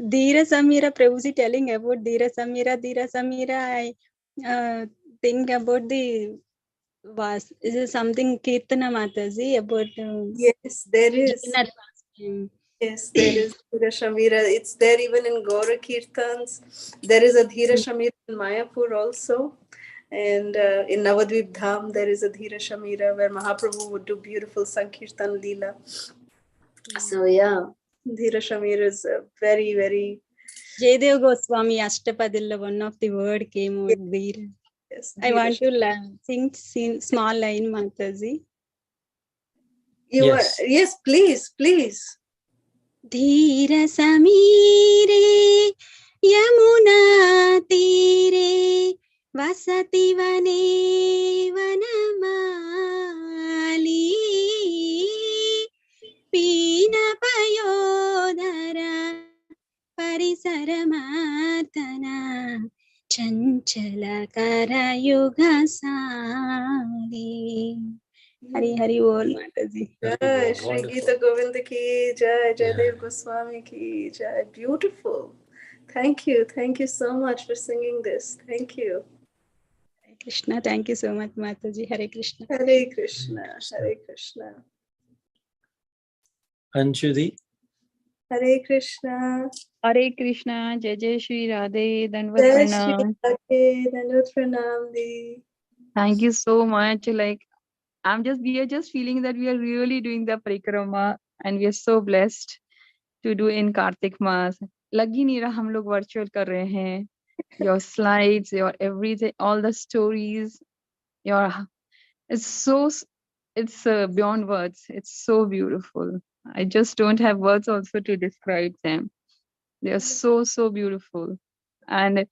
Dhira Samira, Prabhuji telling about Dhira Samira, I think about the was is it something Kirtana Mataji about Yes, there is. Jagannath Pastime. Yes, there is Dhira Shamira. It's there even in Gaura Kirtans. There is a Dhira Shamira in Mayapur also. And in Navadvip Dham, there is a Dhira Shamira where Mahaprabhu would do beautiful Sankirtan Lila. So yeah, Dhira Shamira is very... Jaydev Goswami Ashtapadilla, one of the word came out Dhira. Yes, I want to sing small line, Mataji. Yes, please. Dhira Samire Yamuna Tire Vasati Vane Vanamali Pina Payodara Parisaramartana Chanchala Karayuga Sali. Hari Bol, Mataji. Jai Shri Gita Govind ki Jai, Jaydev Goswami ki Jai. Beautiful. Thank you so much for singing this. Thank you. Hare Krishna, thank you so much, Mataji. Hare Krishna. Hare Krishna, Hare Krishna. Anjali. Hare Krishna. Hare Krishna, Jai Shri Radhe, Dandavat Jai Shri Pranam. Radhe, Dandavat Pranam Di. Thank you so much. Like, we are just feeling that we are really doing the Parikrama, and we are so blessed to do in Kartik Maas. Lag hi nahi raha hum log virtual kar rahe hain. Your slides, your everything, all the stories, it's beyond words. It's so beautiful. I just don't have words also to describe them. They are so beautiful. And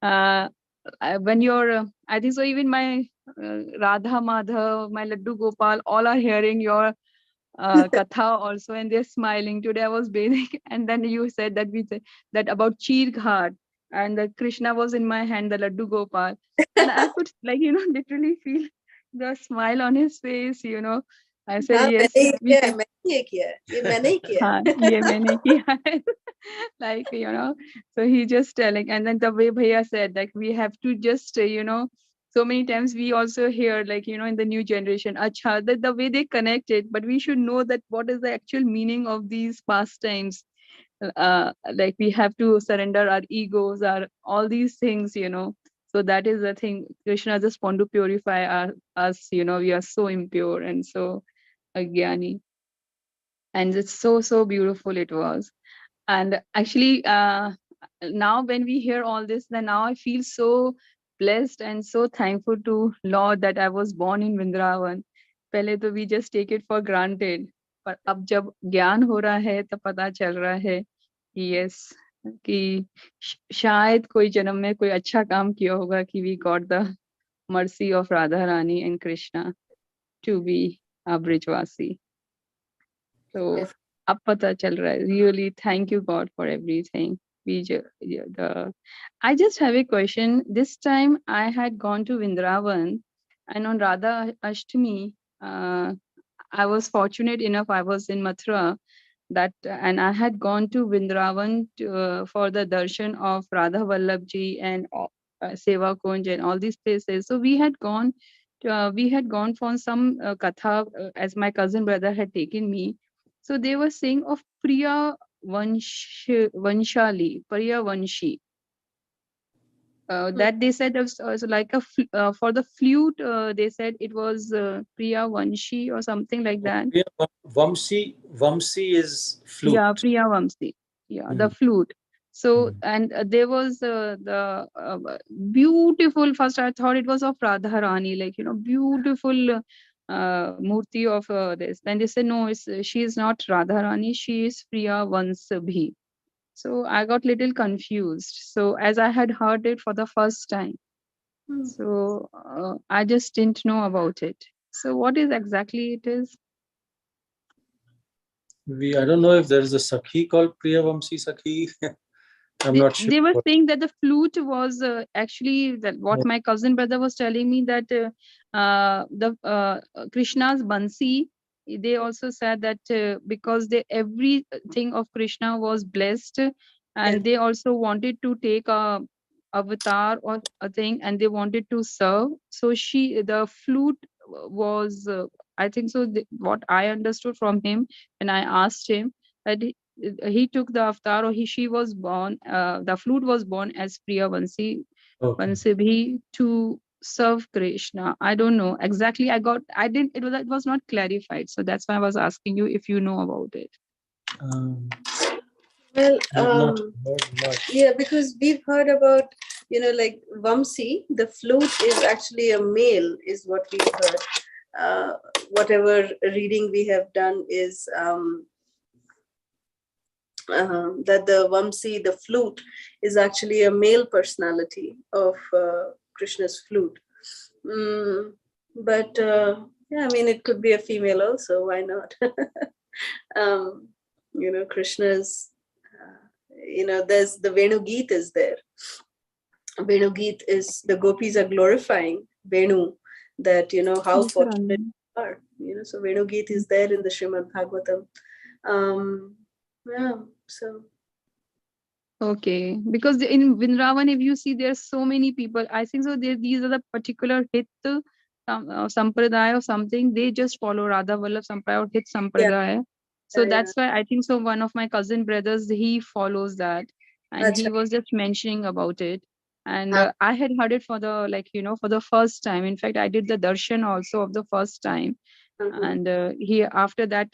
when you're, I think so, even my Radha Madhav, my Laddu Gopal, all are hearing your katha also, and they're smiling. Today I was bathing, and then you said that that about Chirghat, and the Krishna was in my hand, the Laddu Gopal, and I could literally feel the smile on his face. I said yes. मैंने किया है. Like, so he just telling, and then the way Bhaiya said, like, we have to just, so many times we also hear, like, in the new generation, acha, that the way they connect it, but we should know that what is the actual meaning of these pastimes. Like, we have to surrender our egos, all these things, so that is the thing. Krishna just want to purify us, we are so impure and so agyani. And it's so beautiful it was. And actually, now when we hear all this, then now I feel so blessed and so thankful to Lord that I was born in Vrindavan. पहले तो we just take it for granted. पर अब जब ज्ञान हो रहा है तब पता चल रहा है कि yes, कि शायद कोई जन्म में कोई अच्छा काम किया होगा कि we got the mercy of Radha Rani and Krishna to be a Brijvasi. So अब पता चल रहा है. Really, thank you God for everything. I just have a question. This time I had gone to Vrindavan, and on Radha Ashtami, I was fortunate enough. I was in Mathura, and I had gone to Vrindavan for the darshan of Radha Vallabhji and Seva Kunj and all these places. So we had gone for some katha as my cousin brother had taken me. So they were saying of Priya Vanshali, Priya Vanshi. That they said was like for the flute, they said it was Priya Vanshi or something like that. Vamsi is flute. Yeah, Priya Vamsi. Yeah, the flute. So, and there was the beautiful, first I thought it was of Radha Rani, like, beautiful murti of this. Then they said, no, she is not Radha Rani, she is Priya Vansabhi. So I got little confused. So as I had heard it for the first time, so I just didn't know about it. So what is exactly it is? I don't know if there is a Sakhi called Priya Vamsi Sakhi. I'm not sure. They were saying that the flute was actually that what my cousin brother was telling me, that the Krishna's Bansi, they also said that because everything of Krishna was blessed, and they also wanted to take a avatar or a thing, and they wanted to serve. So the flute was, I think so. What I understood from him when I asked him, that he took the avatar, or she was born, the flute was born as Priya Vansibhi to serve Krishna. I don't know exactly. It was not clarified. So that's why I was asking you if you know about it. Yeah, because we've heard about, like Vamsi, the flute is actually a male, is what we've heard. Whatever reading we have done is that the Vamsi, the flute, is actually a male personality of Krishna's flute. But yeah, I mean, it could be a female also. Why not? Krishna's, there's the Venu Geet is there. Venu Geet is, the gopis are glorifying Venu, that, how fortunate you are. So Venu Geet is there in the Srimad Bhagavatam. Yeah, so. Okay, because in Vrindavan, if you see, there's so many people. I think so. These are the particular Hit Sampradaya or something. They just follow Radha Vallabh Sampradaya or Hit Sampradaya. Yeah. So that's why I think so. One of my cousin brothers, he follows that, and he was just mentioning about it. And I had heard it for the first time. In fact, I did the darshan also of the first time. And he, after that,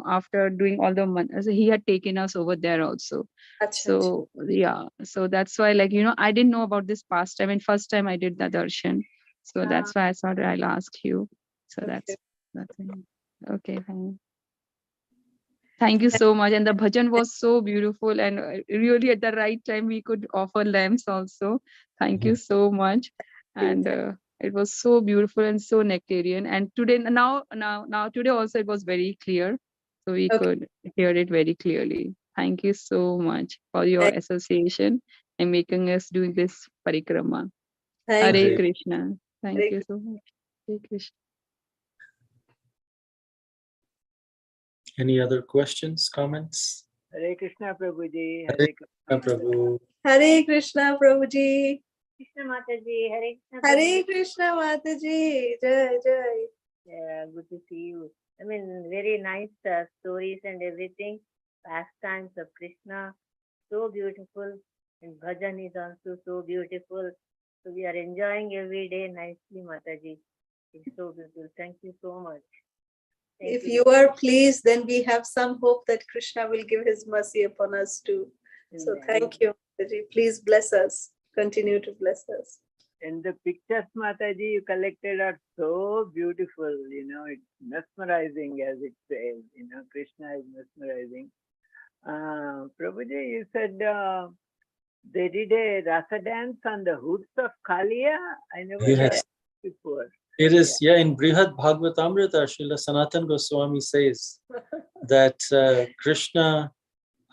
after doing all the he had taken us over there also. So yeah, so that's why, I didn't know about this pastime, and first time I did the darshan. So that's why I thought I'll ask you. So that's it. Okay, fine. Thank you so much. And the bhajan was so beautiful, and really at the right time we could offer lamps also. Thank you so much. And it was so beautiful and so nectarian. And today, today also it was very clear, so we could hear it very clearly. Thank you so much for your association and making us do this parikrama. Hare Krishna. Thank you so much. Hare Krishna. Any other questions, comments? Hare Krishna Prabhuji. Hare Krishna Prabhu. Hare Krishna Prabhuji. Krishna Mataji. Hare Krishna. Hare Krishna Mataji. Jai Jai. Yeah, good to see you. I mean, very nice stories and everything. Pastimes of Krishna, so beautiful. And bhajan is also so beautiful. So we are enjoying every day nicely, Mataji. It's so beautiful. Thank you so much. If you are pleased, then we have some hope that Krishna will give his mercy upon us too. So thank you, Mataji. Please bless us. Continue to bless us. And the pictures, Mataji, you collected are so beautiful. It's mesmerizing, as it says. Krishna is mesmerizing. Prabhuji, you said they did a rasa dance on the hoods of Kaliya. I never heard that before. It is, in Brihad Bhagavatamrita, Srila Sanatana Goswami says that Krishna,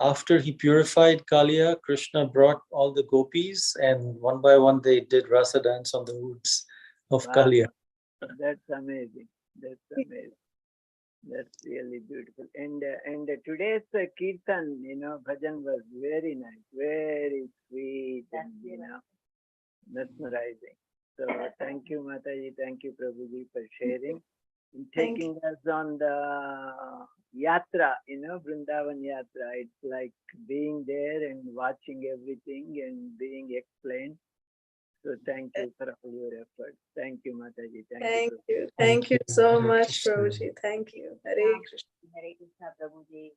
after he purified Kaliya, Krishna brought all the gopis, and one by one they did rasa dance on the hoods of Kaliya. That's amazing. That's amazing. That's really beautiful. And today's kirtan, bhajan was very nice, very sweet, and mesmerizing. So thank you, Mataji. Thank you, Prabhuji, for sharing and taking us on the yatra, Vrindavan yatra. It's like being there and watching everything and being explained. So thank you for all your efforts. Thank you, Mataji. Thank you. Thank you so much, Prabhuji. Thank you. Hare Krishna. Hare Krishna, Prabhuji.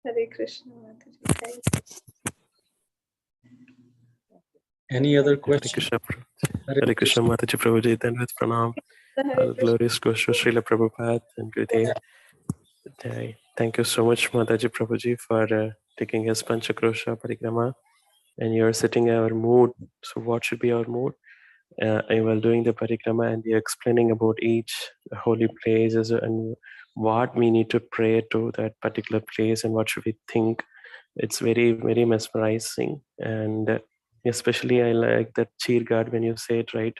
Hare Krishna, Mataji. Thank you. Any other Hare questions? Krishna, Hare Krishna, Mataji Prabhuji, then with Pranam. All glories goes to Srila Prabhupada and Good Day. Thank you so much, Mataji Prabhuji, for taking his Pancha Krosha Parikrama. And you're setting our mood. So what should be our mood? While doing the Parikrama, and you're explaining about each holy places and what we need to pray to that particular place and what should we think. It's very, very mesmerizing. And especially I like that Chirghat when you say it right.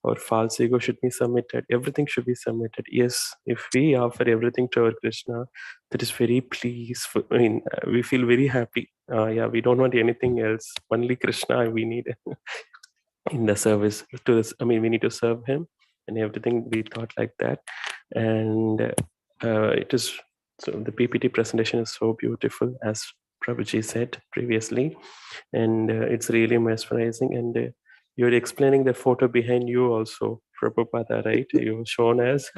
Our false ego should be submitted. Everything should be submitted. Yes, if we offer everything to our Krishna, that is very pleased. I mean, we feel very happy. Yeah, we don't want anything else. Only Krishna we need in the service to this. I mean, we need to serve him, and everything we thought like that. And it is so. The PPT presentation is so beautiful, as Prabhuji said previously, and it's really mesmerizing. And you're explaining the photo behind you also, Prabhupada, right? You've shown us.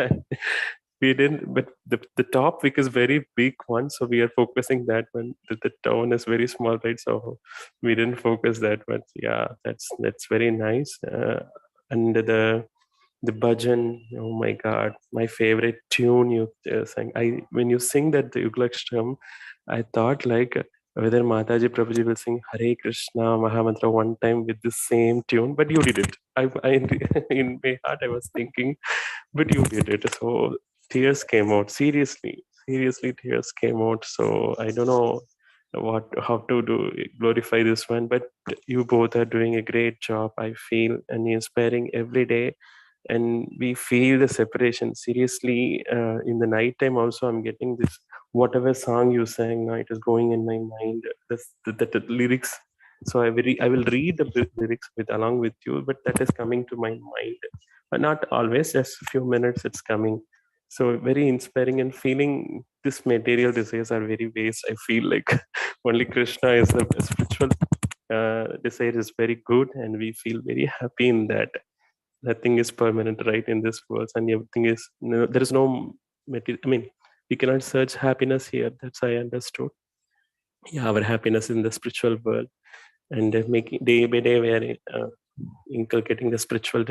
We didn't, but the topic is very big one, so we are focusing that one. The tone is very small, right? So we didn't focus that much. Yeah, that's very nice. And the bhajan, oh my God, my favorite tune you sang. When you sing that the Yuglakshtam, I thought like whether Mataji Prabhuji will sing Hare Krishna Mahamantra one time with the same tune, but you did it. In my heart I was thinking, but you did it. So tears came out. Seriously, tears came out. So I don't know how to glorify this one, but you both are doing a great job. I feel and inspiring every day. And we feel the separation. Seriously, in the night time also I'm getting this, whatever song you sang now, it is going in my mind, the lyrics. So I will read the lyrics along with you, but that is coming to my mind, but not always, just a few minutes it's coming. So very inspiring, and feeling this material desires are very waste. I feel like only Krishna is the spiritual desire is very good, and we feel very happy in that. Nothing is permanent, right, in this world, and everything is there is no material. I mean, we cannot search happiness here. That's I understood. Yeah, our happiness in the spiritual world, and making day by day we are inculcating the spiritual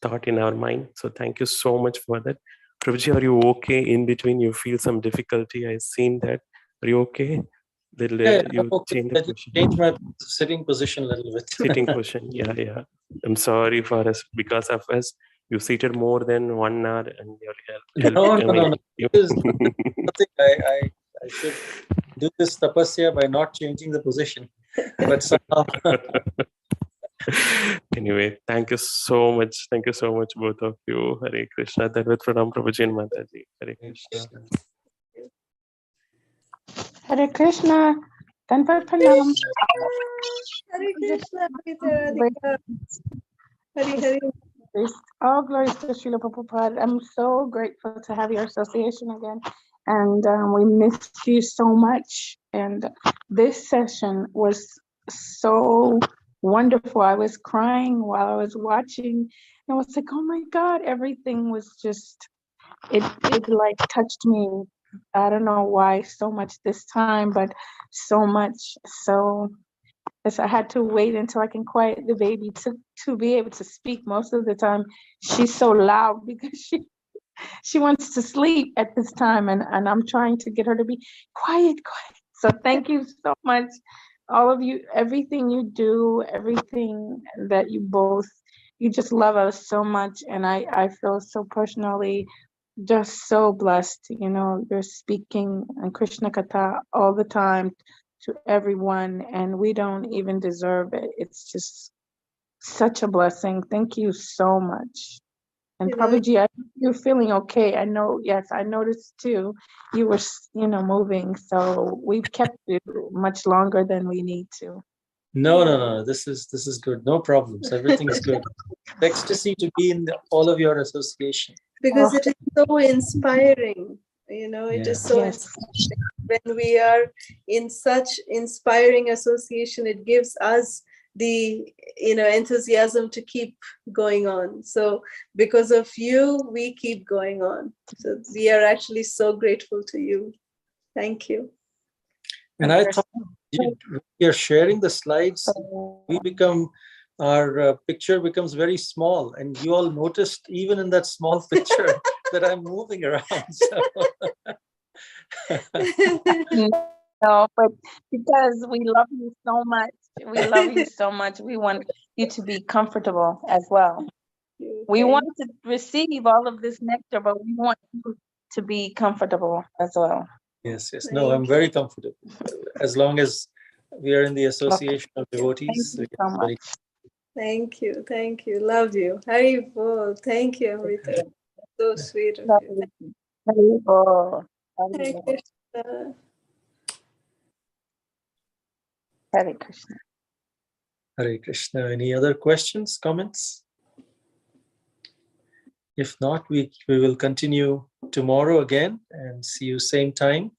thought in our mind. So thank you so much for that. Prabhuji, are you okay? In between, you feel some difficulty. I've seen that. Are you okay? Yeah, You okay. change I the just position. changed my sitting position a little bit. Sitting position. Yeah. I'm sorry for us, because of us. You seated more than 1 hour, and you're No. Because I should do this tapasya by not changing the position. But somehow Anyway, thank you so much. Thank you so much, both of you. Hare Krishna. Dhanvat Pranam Prabhuji and Mataji. Hare Krishna. Hare Krishna. Dhanvat Pranam. Hare Krishna, Radhika. Hare. All glories to Srila Prabhupada. I'm so grateful to have your association again. And we missed you so much. And this session was so wonderful. I was crying while I was watching. And I was like, oh my God, everything was just, it like touched me. I don't know why so much this time, but so much. So I had to wait until I can quiet the baby to be able to speak. Most of the time, she's so loud because she wants to sleep at this time, and I'm trying to get her to be quiet. So thank you so much, all of you, everything you do, everything that you just love us so much, and I feel so personally just so blessed. You're speaking in Krishna Katha all the time to everyone, and we don't even deserve it. It's just such a blessing. Thank you so much. And Prabhuji, you're feeling okay. I know, yes, I noticed too. You were, moving. So we've kept you much longer than we need to. No. This is good. No problems. Everything is good. Ecstasy to be in all of your association. Because it is so inspiring. It is so inspiring. When we are in such inspiring association, it gives us the enthusiasm to keep going on. So because of you, we keep going on. So we are actually so grateful to you. Thank you. And I thought we are sharing the slides. We become our picture becomes very small, and you all noticed even in that small picture that I'm moving around. So. No, but because we love you so much, we want you to be comfortable as well. We want to receive all of this nectar, but we want you to be comfortable as well. Yes, yes. No, I'm very comfortable. As long as we are in the association of devotees. Thank you so much. Thank you. Thank you. Love you. Haribol. Thank you, Amrita. So sweet of you. Haribol. Hare Krishna. Hare Krishna. Hare Krishna. Any other questions, comments? If not, we will continue tomorrow again and see you same time.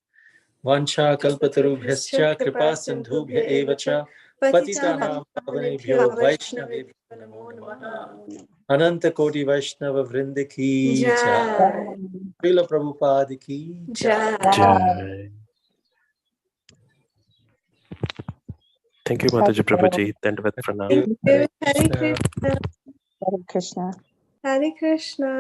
Vancha kalpatarubhyascha kripa sindhubhya evacha patitanam pavanebhyo vaishnavebhyo namo namaha. Ananta Koti Vaishnava Vrinda ki jai. Srila Prabhupada ki jai. Jai. Thank you, Mataji Prabhuji. Dandavat pranam. Thank you. Hare Krishna. Hare Krishna. Hare Krishna.